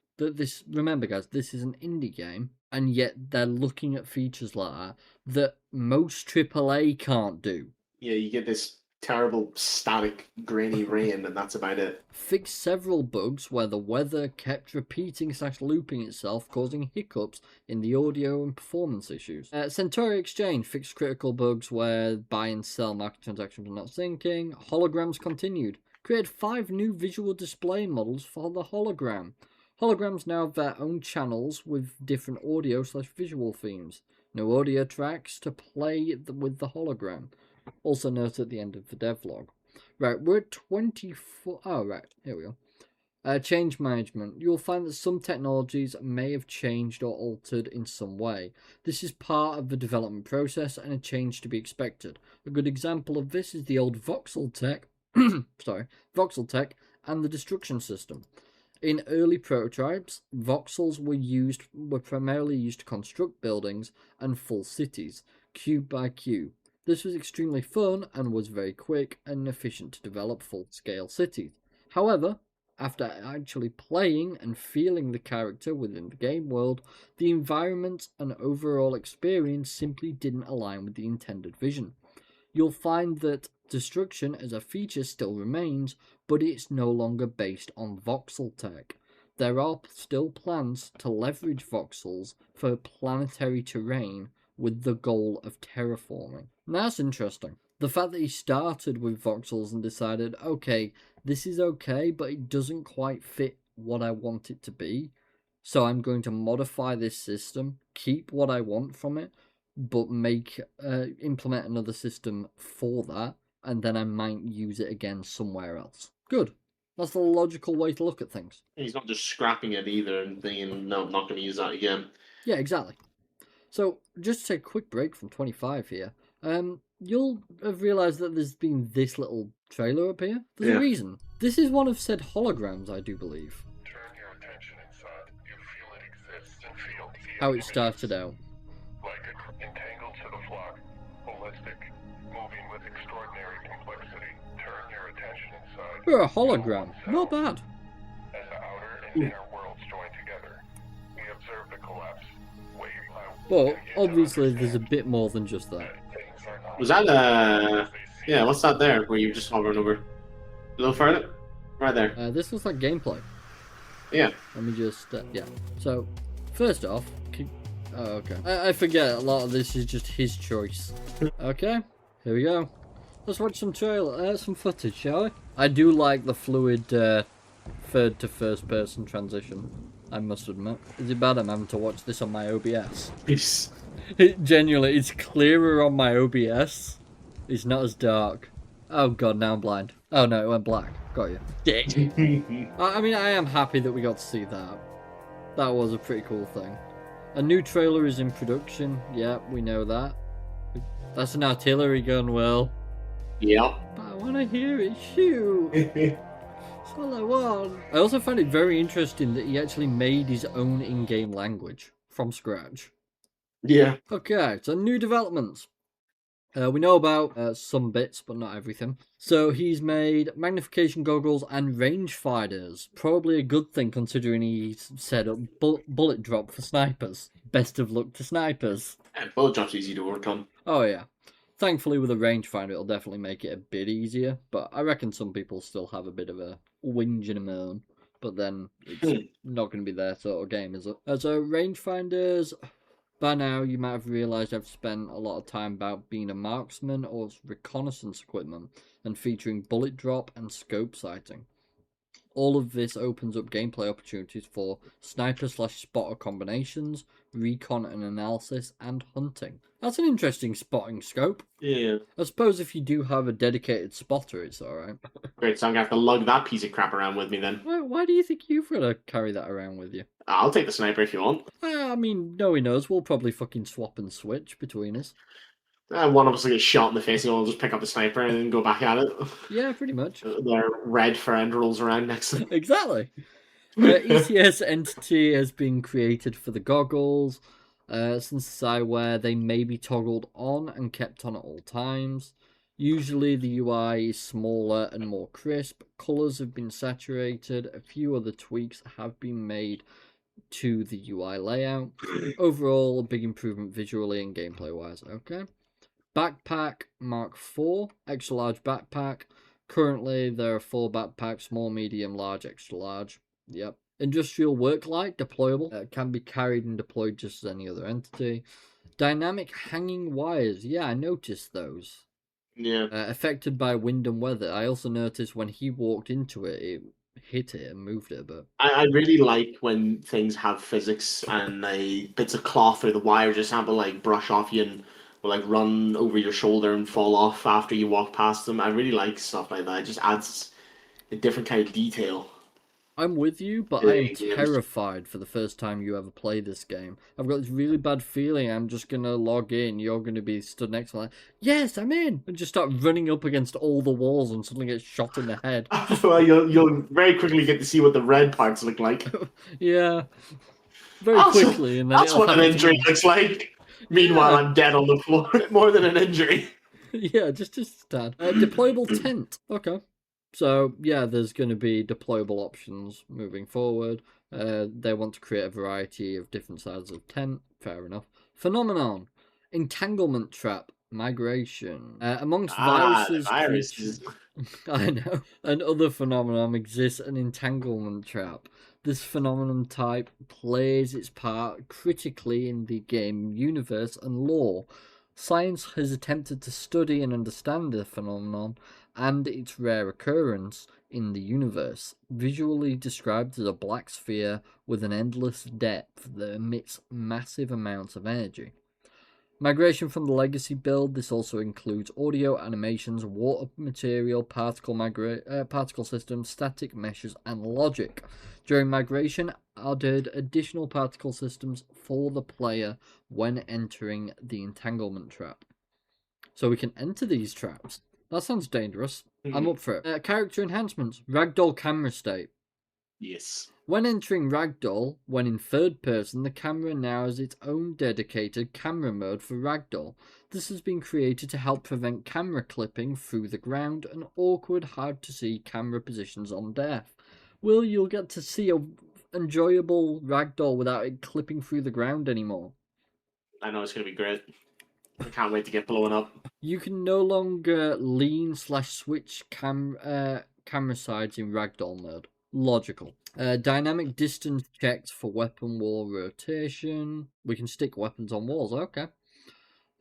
Remember guys, this is an indie game, and yet they're looking at features like that most AAA can't do. Yeah, you get this terrible static grainy rain, and that's about it. Fixed several bugs where the weather kept repeating/looping itself, causing hiccups in the audio and performance issues. Centauri Exchange fixed critical bugs where buy and sell market transactions were not syncing. Holograms continued. Created 5 new visual display models for the hologram. Holograms now have their own channels with different audio/visual themes. No audio tracks to play with the hologram. Also noted at the end of the devlog. Right, we're at 24. Oh, right, here we go. Change management. You'll find that some technologies may have changed or altered in some way. This is part of the development process and a change to be expected. A good example of this is the old voxel tech, voxel tech and the destruction system. In early prototypes, voxels were primarily used to construct buildings and full cities, cube by cube. This was extremely fun and was very quick and efficient to develop full-scale cities. However, after actually playing and feeling the character within the game world, the environment and overall experience simply didn't align with the intended vision. You'll find that destruction as a feature still remains, but it's no longer based on voxel tech. There are still plans to leverage voxels for planetary terrain with the goal of terraforming. Now that's interesting. The fact that he started with voxels and decided, okay, this is okay, but it doesn't quite fit what I want it to be, so I'm going to modify this system, keep what I want from it, but implement another system for that, and then I might use it again somewhere else. Good. That's the logical way to look at things. He's not just scrapping it either and thinking, no, I'm not going to use that again. Yeah, exactly. So, just to take a quick break from 25 here, you'll have realised that there's been this little trailer up here. There's a reason. This is one of said holograms, I do believe. Turn your attention inside. You feel it exists and feel How it started out. like entangled to the flock, holistic, moving with extraordinary complexity. Turn your attention inside. We're a hologram. Not bad. As the outer and inner worlds join together, we observe the collapse. But obviously there's a bit more than just that. Was that yeah, what's that there where you're just hovering over? A little further? Right there. This looks like gameplay. Yeah. Let me just, yeah. So, first off, oh, okay. I forget a lot of this is just his choice. Okay, here we go. Let's watch some some footage, shall we? I do like the fluid third to first person transition, I must admit. Is it bad I'm having to watch this on my OBS? Peace. Genuinely, it's clearer on my OBS. It's not as dark. Oh god, now I'm blind. Oh no, it went black. Got you. Dick. I mean, I am happy that we got to see that. That was a pretty cool thing. A new trailer is in production. Yeah, we know that. That's an artillery gun, Will. Yep. But I want to hear it shoot. That's all I want. I also find it very interesting that he actually made his own in-game language from scratch. Yeah. Okay, so new developments. We know about some bits, but not everything. So he's made magnification goggles and rangefinders. Probably a good thing considering he's set up bullet drop for snipers. Best of luck to snipers. Bullet drop's easy to work on. Oh yeah. Thankfully with a rangefinder it'll definitely make it a bit easier, but I reckon some people still have a bit of a whinge and a moan. But then it's not going to be their sort of game, is it? So rangefinders... By now, you might have realised I've spent a lot of time about being a marksman or reconnaissance equipment and featuring bullet drop and scope sighting. All of this opens up gameplay opportunities for sniper/spotter combinations, recon and analysis, and hunting. That's an interesting spotting scope. Yeah. I suppose if you do have a dedicated spotter, it's alright. Great, so I'm going to have to lug that piece of crap around with me then. Why do you think you've got to carry that around with you? I'll take the sniper if you want. I mean, knowing us, we'll probably fucking swap and switch between us. One of us will get shot in the face, and we'll just pick up the sniper and then go back at it. Yeah, pretty much. Their red friend rolls around next to them. Exactly. ECS entity has been created for the goggles. Since eyewear, they may be toggled on and kept on at all times. Usually the UI is smaller and more crisp. Colours have been saturated. A few other tweaks have been made to the UI layout. Overall, a big improvement visually and gameplay wise. Okay. Backpack Mark IV, extra large backpack. Currently, there are 4 backpacks: small, medium, large, extra large. Yep. Industrial work light, deployable. Can be carried and deployed just as any other entity. Dynamic hanging wires. Yeah, I noticed those. Yeah. Affected by wind and weather. I also noticed when he walked into it, it hit it and moved it a bit. I really like when things have physics and bits of cloth or the wire just happen to like brush off you and will like run over your shoulder and fall off after you walk past them. I really like stuff like that. It just adds a different kind of detail. I'm with you, but I am terrified for the first time you ever play this game. I've got this really bad feeling I'm just going to log in, you're going to be stood next to me like, yes, I'm in! And just start running up against all the walls and suddenly get shot in the head. Well, you'll very quickly get to see what the red parts look like. Yeah. Very quickly. And then that's what an injury looks like. Meanwhile, I'm dead on the floor. More than an injury. Yeah, just a tad. Deployable tent. Okay. So, yeah, there's going to be deployable options moving forward. They want to create a variety of different sizes of tent. Fair enough. Phenomenon. Entanglement trap. Migration. Amongst viruses. I know. And other phenomenon exists an entanglement trap. This phenomenon type plays its part critically in the game universe and lore. Science has attempted to study and understand the phenomenon and its rare occurrence in the universe, visually described as a black sphere with an endless depth that emits massive amounts of energy. Migration from the legacy build, this also includes audio, animations, water material, particle systems, static meshes, and logic. During migration, added additional particle systems for the player when entering the entanglement trap. So we can enter these traps. That sounds dangerous. I'm up for it. Character enhancements. Ragdoll camera state. Yes. When entering Ragdoll, when in third person, the camera now has its own dedicated camera mode for Ragdoll. This has been created to help prevent camera clipping through the ground and awkward, hard to see camera positions on death. You'll get to see a enjoyable Ragdoll without it clipping through the ground anymore. I know it's going to be great. I can't wait to get blown up. You can no longer lean/switch camera sides in Ragdoll mode. Logical. Dynamic distance checks for weapon wall rotation. We can stick weapons on walls. Okay.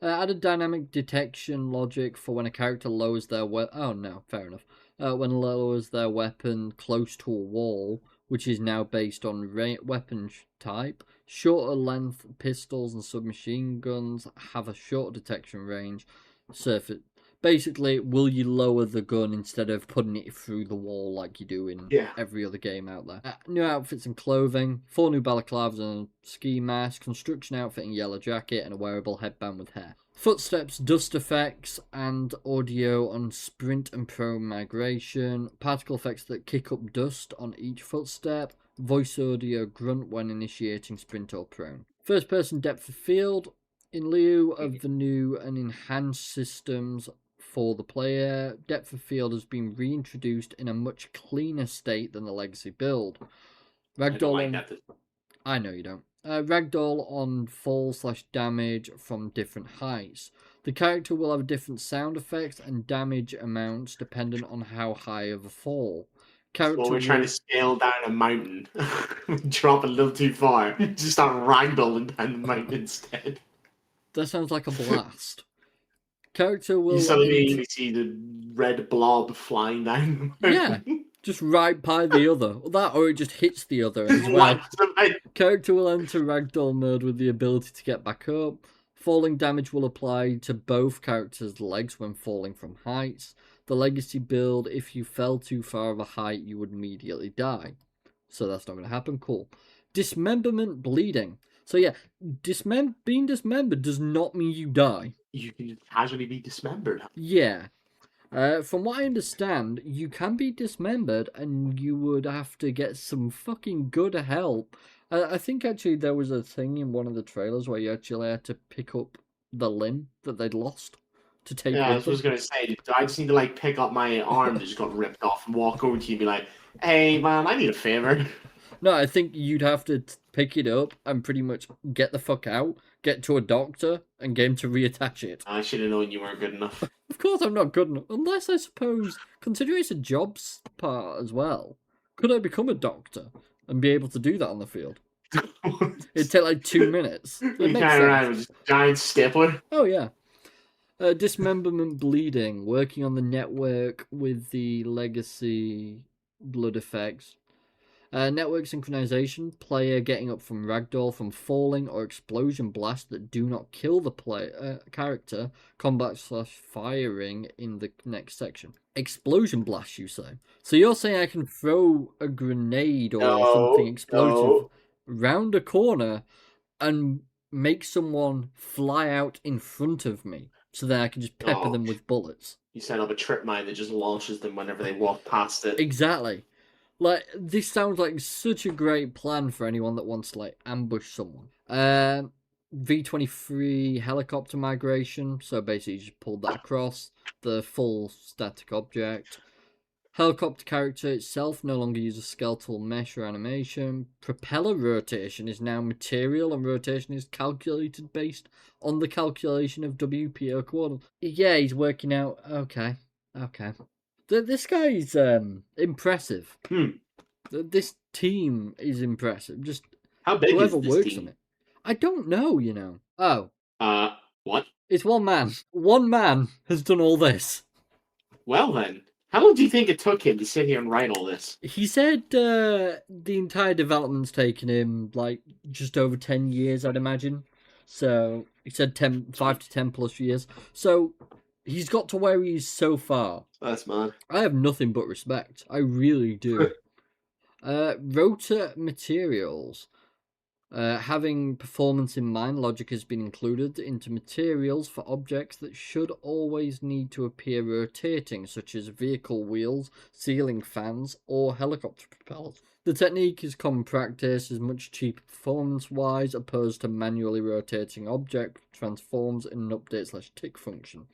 Added dynamic detection logic for when a character lowers their weapon. Oh no, fair enough. When lowers their weapon close to a wall, which is now based on weapon type. Shorter length pistols and submachine guns have a short detection range. Basically, will you lower the gun instead of putting it through the wall like you do in every other game out there? New outfits and clothing, 4 new balaclavas and a ski mask, construction outfit and yellow jacket, and a wearable headband with hair. Footsteps, dust effects, and audio on sprint and prone migration. Particle effects that kick up dust on each footstep. Voice audio grunt when initiating sprint or prone. First person depth of field. In lieu of the new and enhanced systems for the player, depth of field has been reintroduced in a much cleaner state than the legacy build. I know you don't. Ragdoll on fall/damage from different heights. The character will have different sound effects and damage amounts dependent on how high of a fall. Well, we're trying to scale down a mountain. Drop a little too far. Just start ragdolling down the mountain instead. That sounds like a blast. Character will... You suddenly see the red blob flying down the mountain. Yeah, just right by the other. That, or it just hits the other as well. Character will enter ragdoll mode with the ability to get back up. Falling damage will apply to both characters' legs when falling from heights. The legacy build, if you fell too far of a height, you would immediately die. So that's not going to happen. Cool. Dismemberment bleeding. So yeah, being dismembered does not mean you die. You can casually be dismembered. Yeah. From what I understand, you can be dismembered and you would have to get some fucking good help. I think actually there was a thing in one of the trailers where you actually had to pick up the limb that they'd lost to take. Yeah, I was going to say, I just need to like pick up my arm that just got ripped off and walk over to you and be like, hey man, I need a favor. No, I think you'd have to pick it up and pretty much get the fuck out, get to a doctor, and get him to reattach it. I should have known you weren't good enough. Of course I'm not good enough. Unless, I suppose, considering it's a jobs part as well, could I become a doctor and be able to do that on the field? It'd take like 2 minutes. You kind of right with a giant stapler. Oh, yeah. Dismemberment bleeding, working on the network with the legacy blood effects. Network synchronization, player getting up from ragdoll from falling or explosion blast that do not kill the character, combat/firing in the next section. Explosion blast, you say? So you're saying I can throw a grenade or something explosive round a corner and make someone fly out in front of me so that I can just pepper them with bullets? You set up a trip mine that just launches them whenever they walk past it. Exactly. Like, this sounds like such a great plan for anyone that wants to, like, ambush someone. V23 helicopter migration. So basically you just pulled that across the full static object. Helicopter character itself no longer uses skeletal mesh or animation. Propeller rotation is now material, and rotation is calculated based on the calculation of WPO coordinates. Yeah, he's working out. Okay. This guy's impressive. This team is impressive. Just how big whoever is this works team? on it. I don't know, you know. Oh. What? It's one man. One man has done all this. Well then, how long do you think it took him to sit here and write all this? He said the entire development's taken him like just over 10 years, I'd imagine. So he said 5 to 10 plus years. So he's got to where he is so far. That's mad. I have nothing but respect. I really do. Rotor materials. Having performance in mind, logic has been included into materials for objects that should always need to appear rotating, such as vehicle wheels, ceiling fans, or helicopter propellers. The technique is common practice, is much cheaper performance-wise, opposed to manually rotating object transforms in an update/tick function.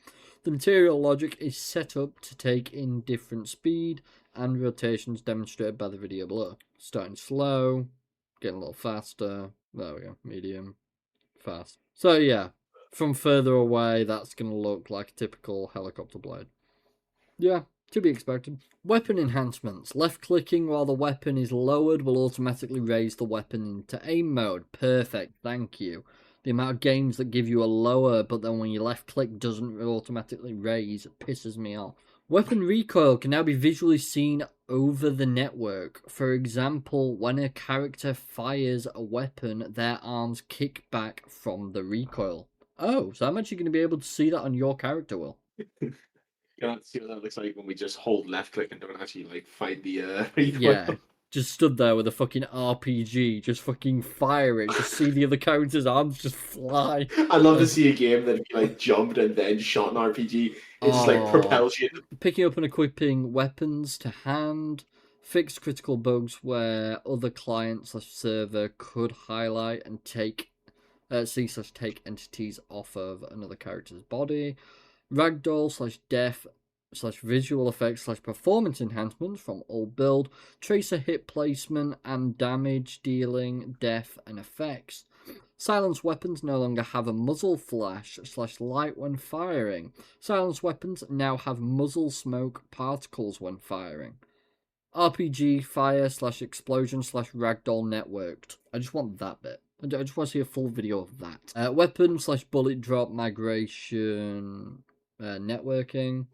The material logic is set up to take in different speed and rotations demonstrated by the video below. Starting slow, getting a little faster. There we go. Medium, fast. So yeah, from further away, that's going to look like a typical helicopter blade. Yeah, to be expected. Weapon enhancements. Left-clicking while the weapon is lowered will automatically raise the weapon into aim mode. Perfect, thank you. The amount of games that give you a lower, but then when you left-click doesn't automatically raise, it pisses me off. Weapon recoil can now be visually seen over the network. For example, when a character fires a weapon, their arms kick back from the recoil. Oh, so I'm actually going to be able to see that on your character, Will. Can't see what that looks like when we just hold left click and don't actually like find the recoil. Yeah. Just stood there with a fucking RPG, just fucking fire it, just see the other character's arms just fly. I'd love to see a game that if you like jumped and then shot an RPG, it just like propels you. Picking up and equipping weapons to hand, fix critical bugs where other client/server could highlight and take take entities off of another character's body, ragdoll/def/visual effects/performance enhancements from old build, tracer hit placement and damage dealing, def and effects. Silence weapons no longer have a muzzle flash/light when firing. Silence weapons now have muzzle smoke particles when firing. RPG fire/explosion/ragdoll networked. I just want that bit. I just want to see a full video of that. Weapon/bullet drop migration networking.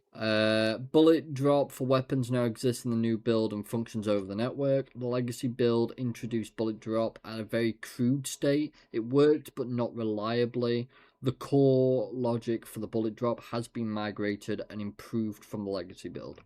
Bullet drop for weapons now exists in the new build and functions over the network. The legacy build introduced bullet drop at a very crude state. It worked, but not reliably. The core logic for the bullet drop has been migrated and improved from the legacy build.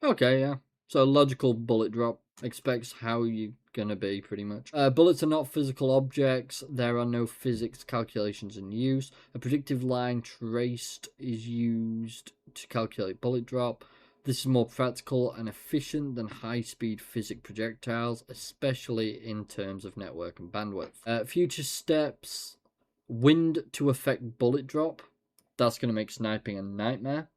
Okay, yeah. So logical bullet drop expects how you're gonna be, pretty much. Bullets are not physical objects. There are no physics calculations in use. A predictive line traced is used to calculate bullet drop. This is more practical and efficient than high-speed physics projectiles, especially in terms of network and bandwidth. Future steps: wind to affect bullet drop. That's going to make sniping a nightmare.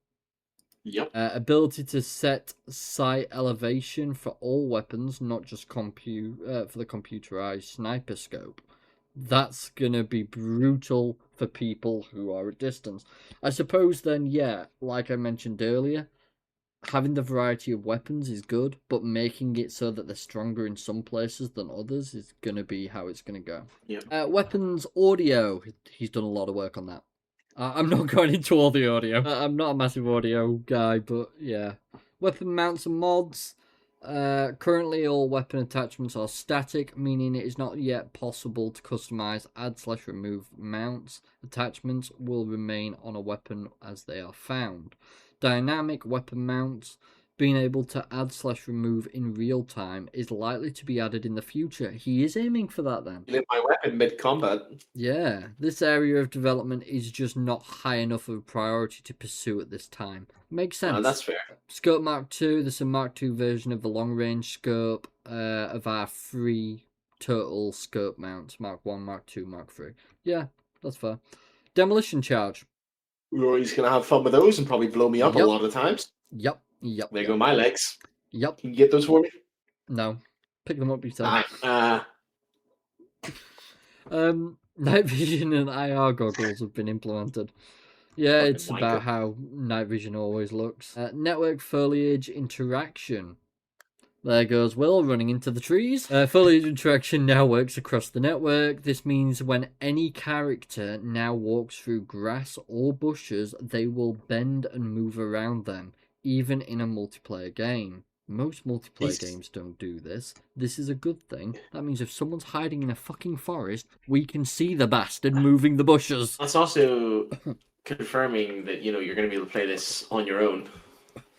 Yep. Ability to set sight elevation for all weapons, not just for the computerized sniper scope. That's gonna be brutal for people who are at distance. I suppose then, yeah, like I mentioned earlier, having the variety of weapons is good, but making it so that they're stronger in some places than others is gonna be how it's gonna go. Yep. Weapons audio. He's done a lot of work on that. I'm not going into all the audio. I'm not a massive audio guy, but yeah. Weapon mounts and mods. Currently, all weapon attachments are static, meaning it is not yet possible to customize, add/remove mounts. Attachments will remain on a weapon as they are found. Dynamic weapon mounts. Being able to add/remove in real time is likely to be added in the future. He is aiming for that then. Lit my weapon mid-combat. Yeah, this area of development is just not high enough of a priority to pursue at this time. Makes sense. That's fair. Scope Mark II. This is a Mark II version of the long-range scope of our three total scope mounts. Mark 1, Mark II, Mark 3. Yeah, that's fair. Demolition charge. Rory's going to have fun with those and probably blow me up a lot of times. Yep. There go my legs. Yep. Can you get those for me? No. Pick them up yourself. Night vision and IR goggles have been implemented. Yeah, it's about how night vision always looks. Network foliage interaction. There goes Will running into the trees. Foliage interaction now works across the network. This means when any character now walks through grass or bushes, they will bend and move around them, even in a multiplayer game. Most multiplayer games don't do this. This is a good thing. That means if someone's hiding in a fucking forest, we can see the bastard moving the bushes. That's also confirming that, you're going to be able to play this on your own.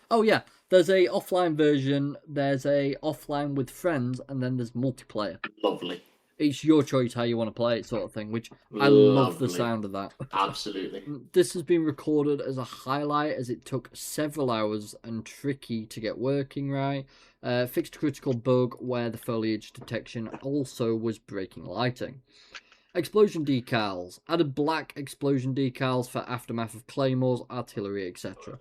Oh yeah, there's a offline version, there's a offline with friends, and then there's multiplayer. Lovely. It's your choice how you want to play it, sort of thing, which I love the sound of that. Absolutely. This has been recorded as a highlight as it took several hours and tricky to get working right. Fixed a critical bug where the foliage detection also was breaking lighting. Explosion decals. Added black explosion decals for aftermath of claymores, artillery, etc.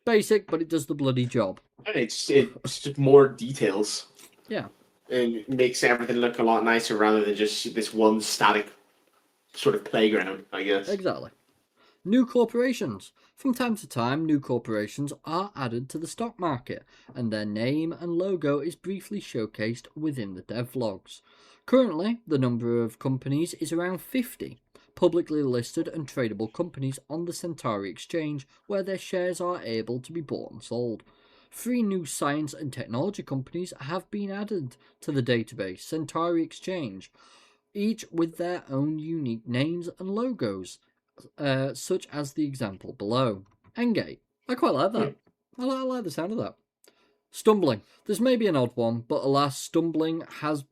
Basic, but it does the bloody job. And it's just more details. Yeah. It makes everything look a lot nicer rather than just this one static sort of playground, I guess. Exactly. New corporations. From time to time, new corporations are added to the stock market, and their name and logo is briefly showcased within the devlogs. Currently, the number of companies is around 50, publicly listed and tradable companies on the Centauri Exchange, where their shares are able to be bought and sold. 3 new science and technology companies have been added to the database Centauri Exchange, each with their own unique names and logos, such as the example below. Engate. I quite like that. I like the sound of that. Stumbling. This may be an odd one, but alas, stumbling has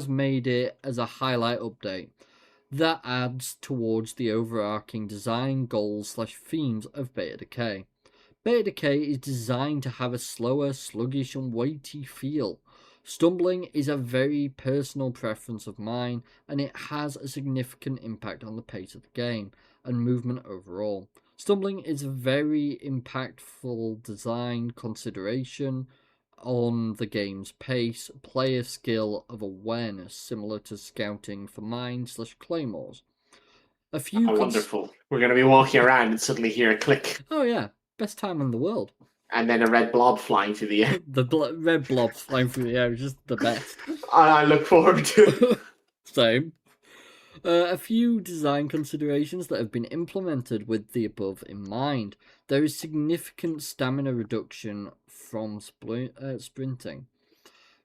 made it as a highlight update. That adds towards the overarching design goals / themes of Beta Decay. Beta Decay is designed to have a slower, sluggish, and weighty feel. Stumbling is a very personal preference of mine, and it has a significant impact on the pace of the game and movement overall. Stumbling is a very impactful design consideration on the game's pace, player skill of awareness, similar to scouting for mines / claymores. Wonderful. We're going to be walking around and suddenly hear a click. Oh yeah, best time in the world. And then a red blob flying through the air. The red blobs flying through the air is just the best. I look forward to it. Same. A few design considerations that have been implemented with the above in mind. There is significant stamina reduction from sprinting.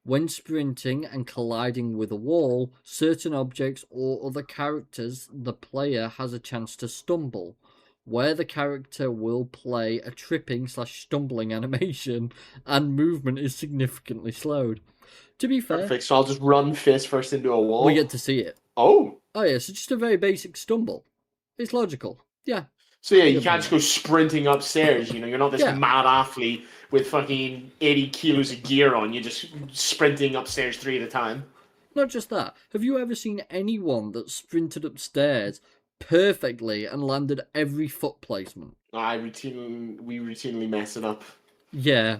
When sprinting and colliding with a wall, certain objects or other characters, the player has a chance to stumble, where the character will play a tripping / stumbling animation and movement is significantly slowed. To be fair... Perfect, so I'll just run face first into a wall. We get to see it. Oh yeah, so just a very basic stumble. It's logical. Yeah. So yeah, you can't just go sprinting upstairs, you know, you're not this mad athlete with fucking 80 kilos of gear on, you're just sprinting upstairs 3 at a time. Not just that. Have you ever seen anyone that sprinted upstairs perfectly and landed every foot placement? We routinely mess it up. Yeah,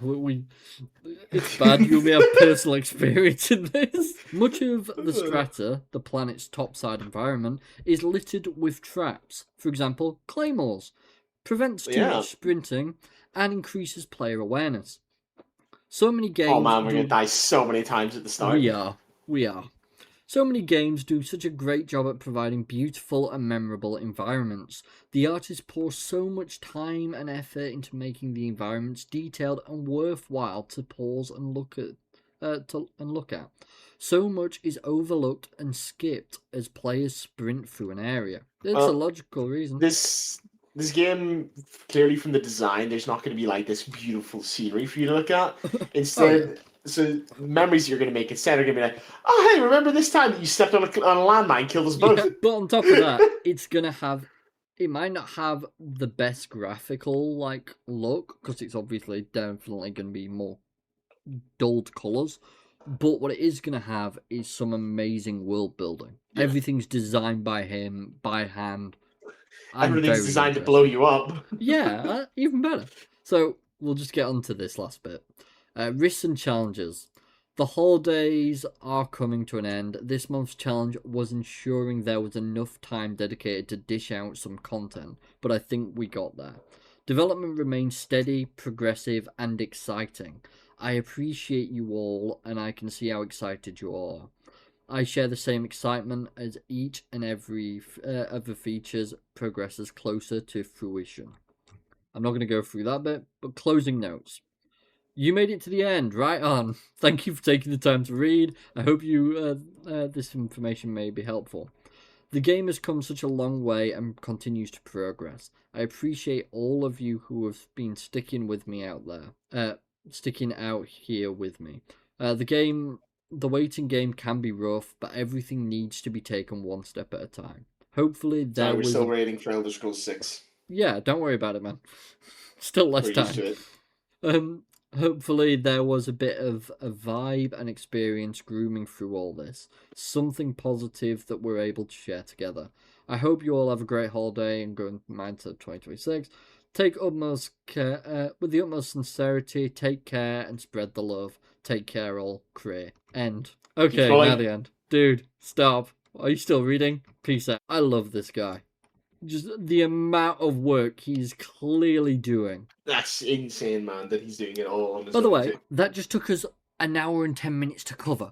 it's bad. You may have personal experience in this. Much of the strata, the planet's topside environment, is littered with traps. For example, claymores. Prevents too much sprinting and increases player awareness. So many games... Oh man, we're going to die so many times at the start. We are. So many games do such a great job at providing beautiful and memorable environments. The artists pour so much time and effort into making the environments detailed and worthwhile to pause and look at. So much is overlooked and skipped as players sprint through an area. It's a logical reason. This game, clearly from the design, there's not going to be like this beautiful scenery for you to look at. Instead... So memories you're going to make instead are going to be like, oh hey, remember this time that you stepped on a landmine, killed us both? Yeah, but on top of that, it might not have the best graphical look because it's obviously definitely going to be more dulled colours. But what it is going to have is some amazing world building. Yeah. Everything's designed by him, by hand. Everything's designed to blow you up. Yeah, even better. So we'll just get on to this last bit. Risks and challenges. The holidays are coming to an end. This month's challenge was ensuring there was enough time dedicated to dish out some content, but I think we got there. Development remains steady, progressive, and exciting. I appreciate you all, and I can see how excited you are. I share the same excitement as each and every of the features progresses closer to fruition. I'm not going to go through that bit, but closing notes. You made it to the end, right on. Thank you for taking the time to read. I hope this information may be helpful. The game has come such a long way and continues to progress. I appreciate all of you who have been sticking out here with me. The waiting game can be rough, but everything needs to be taken one step at a time. Hopefully we're still waiting for Elder Scrolls 6. Yeah, don't worry about it, man. Still less time. Used to it. Hopefully there was a bit of a vibe and experience grooming through all this. Something positive that we're able to share together. I hope you all have a great holiday and go in mind to 2026. Take utmost care, with the utmost sincerity, take care and spread the love. Take care all, Cray. End. Okay, now the end. Dude, stop. Are you still reading? Peace out. I love this guy. Just the amount of work he's clearly doing. That's insane, man, that he's doing it all on his own. By the way, that just took us an hour and 10 minutes to cover.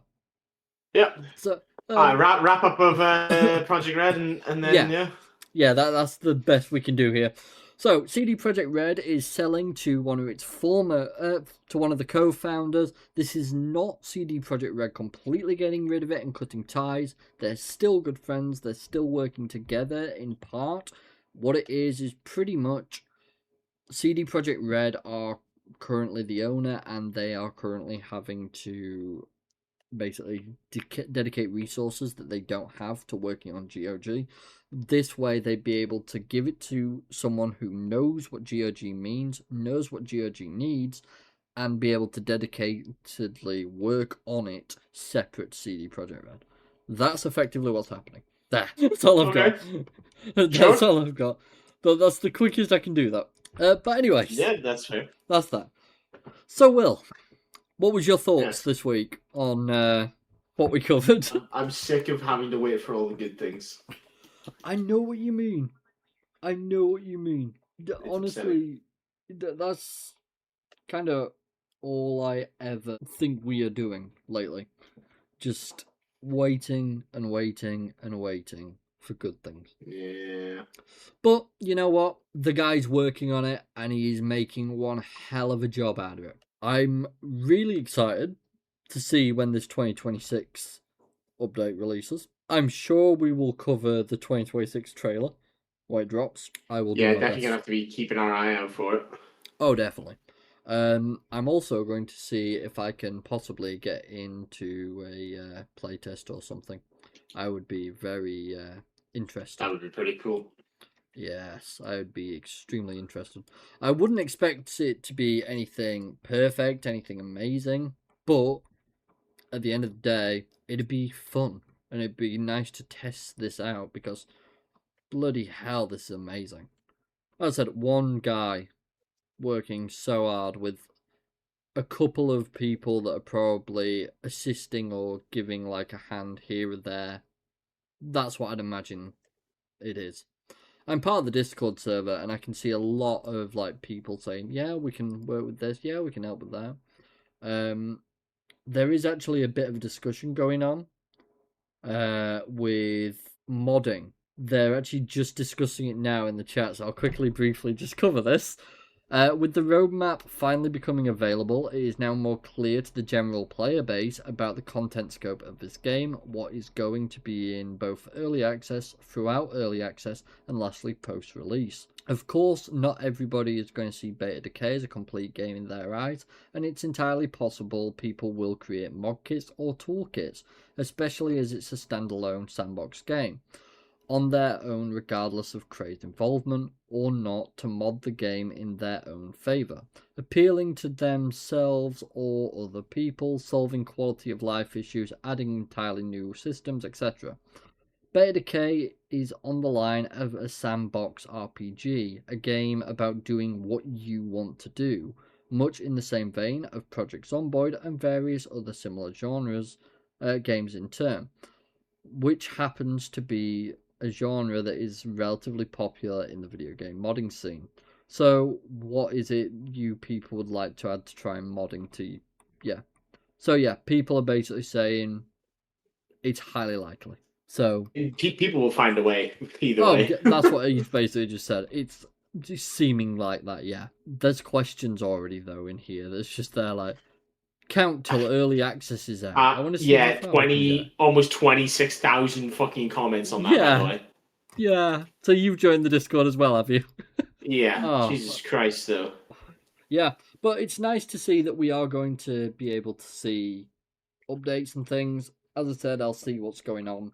Yep. So, wrap up of Project Red and then, Yeah, that's the best we can do here. So, CD Projekt Red is selling to one of the co-founders. This is not CD Projekt Red completely getting rid of it and cutting ties. They're still good friends. They're still working together in part. What it is pretty much CD Projekt Red are currently the owner, and they are currently having to basically dedicate resources that they don't have to working on GOG. This way, they'd be able to give it to someone who knows what GOG means, knows what GOG needs, and be able to dedicatedly work on it separate to CD Projekt Red. That's effectively what's happening. That's all I've got. That's all I've got. That's the quickest I can do that. But anyways. Yeah, that's fair. That's that. So, Will, what was your thoughts this week on what we covered? I'm sick of having to wait for all the good things. I know what you mean. Honestly, that's kind of all I ever think we are doing lately. Just waiting and waiting and waiting for good things. Yeah. But you know what? The guy's working on it and he's making one hell of a job out of it. I'm really excited to see when this 2026 update releases. I'm sure we will cover the 2026 trailer when it drops. I will. Yeah, definitely gonna have to be keeping our eye out for it. Oh, definitely. I'm also going to see if I can possibly get into a playtest or something. I would be very interested. That would be pretty cool. Yes, I would be extremely interested. I wouldn't expect it to be anything perfect, anything amazing, but at the end of the day, it'd be fun, and it'd be nice to test this out, because bloody hell, this is amazing. As I said, one guy working so hard with a couple of people that are probably assisting or giving like a hand here or there. That's what I'd imagine it is. I'm part of the Discord server, and I can see a lot of like people saying, "Yeah, we can work with this. Yeah, we can help with that." There is actually a bit of a discussion going on with modding. They're actually just discussing it now in the chat, so I'll quickly, briefly just cover this. With the roadmap finally becoming available, it is now more clear to the general player base about the content scope of this game, what is going to be in both early access, throughout early access, and lastly post-release. Of course, not everybody is going to see Beta Decay as a complete game in their eyes, and it's entirely possible people will create mod kits or toolkits, especially as it's a standalone sandbox game, on their own regardless of crazed involvement or not, to mod the game in their own favour, appealing to themselves or other people, solving quality of life issues, adding entirely new systems, etc. Beta Decay is on the line of a sandbox RPG, a game about doing what you want to do, much in the same vein of Project Zomboid and various other similar genres, games in turn, which happens to be a genre that is relatively popular in the video game modding scene. So, what is it you people would like to add to try and modding to? Yeah. So, yeah, people are basically saying it's highly likely. So, people will find a way either way. That's what he's basically just said. It's just seeming like that, yeah. There's questions already, though, in here. There's just there, like, count till early access is out. I want to see 20, almost 26,000 fucking comments on that, by the way. Yeah. So you've joined the Discord as well, have you? Yeah. Jesus Christ, though. Yeah, but it's nice to see that we are going to be able to see updates and things. As I said, I'll see what's going on.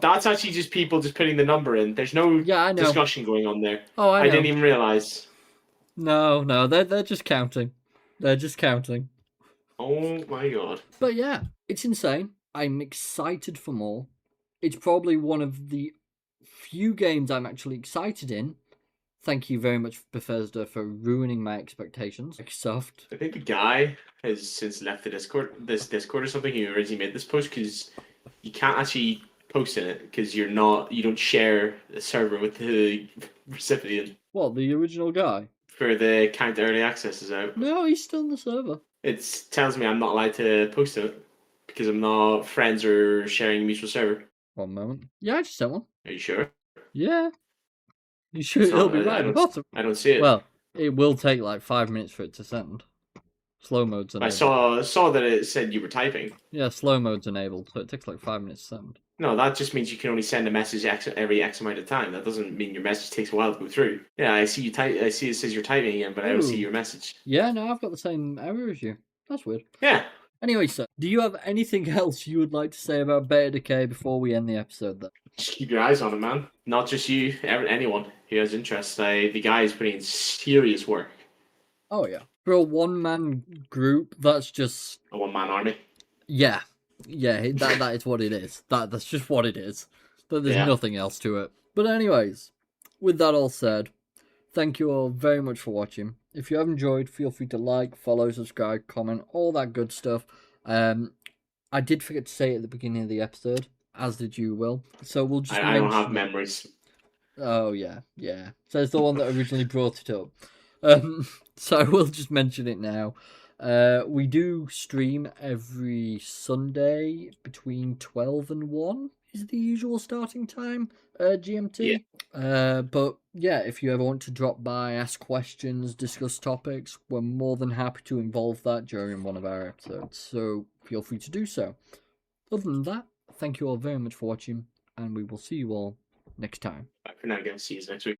That's actually just people just putting the number in. There's no discussion going on there. Oh, I know. I didn't even realise. No, they're just counting. They're just counting. Oh my god. But yeah, it's insane. I'm excited for more. It's probably one of the few games I'm actually excited in. Thank you very much, Bethesda, for ruining my expectations. Microsoft. I think the guy has since left the Discord or something. He originally made this post because you can't actually post in it because you don't share the server with the recipient. What, the original guy? For the count early access is out. No, he's still in the server. It tells me I'm not allowed to post it because I'm not friends or sharing a mutual server. One moment. Yeah, I just sent one. Are you sure? Yeah. You sure it'll be right at the bottom? I don't see it. Well, it will take like 5 minutes for it to send. Slow mode's enabled. I saw that it said you were typing. Yeah, slow mode's enabled, so it takes like 5 minutes to send. No, that just means you can only send a message every X amount of time. That doesn't mean your message takes a while to go through. Yeah, I see you type. I see it says you're typing again, but I don't see Ooh. your message. Yeah, no, I've got the same error as you. That's weird. Yeah. Anyway, sir, do you have anything else you would like to say about Beta Decay before we end the episode then? Just keep your eyes on him, man. Not just you, anyone who has interest. The guy is putting in serious work. Oh, yeah. For a one-man group, that's just... A one-man army. Yeah. Yeah, that is what it is. That's just what it is. But there's nothing else to it. But anyways, with that all said, thank you all very much for watching. If you have enjoyed, feel free to like, follow, subscribe, comment, all that good stuff. I did forget to say it at the beginning of the episode, as did you, Will. So we'll just I don't have memories. Oh, yeah. So it's the one that originally brought it up. So we'll just mention it now. We do stream every Sunday between 12 and 1 is the usual starting time, GMT. Yeah. But yeah, if you ever want to drop by, ask questions, discuss topics, we're more than happy to involve that during one of our episodes. So feel free to do so. Other than that, thank you all very much for watching, and we will see you all next time. Bye for now, guys. See you next week.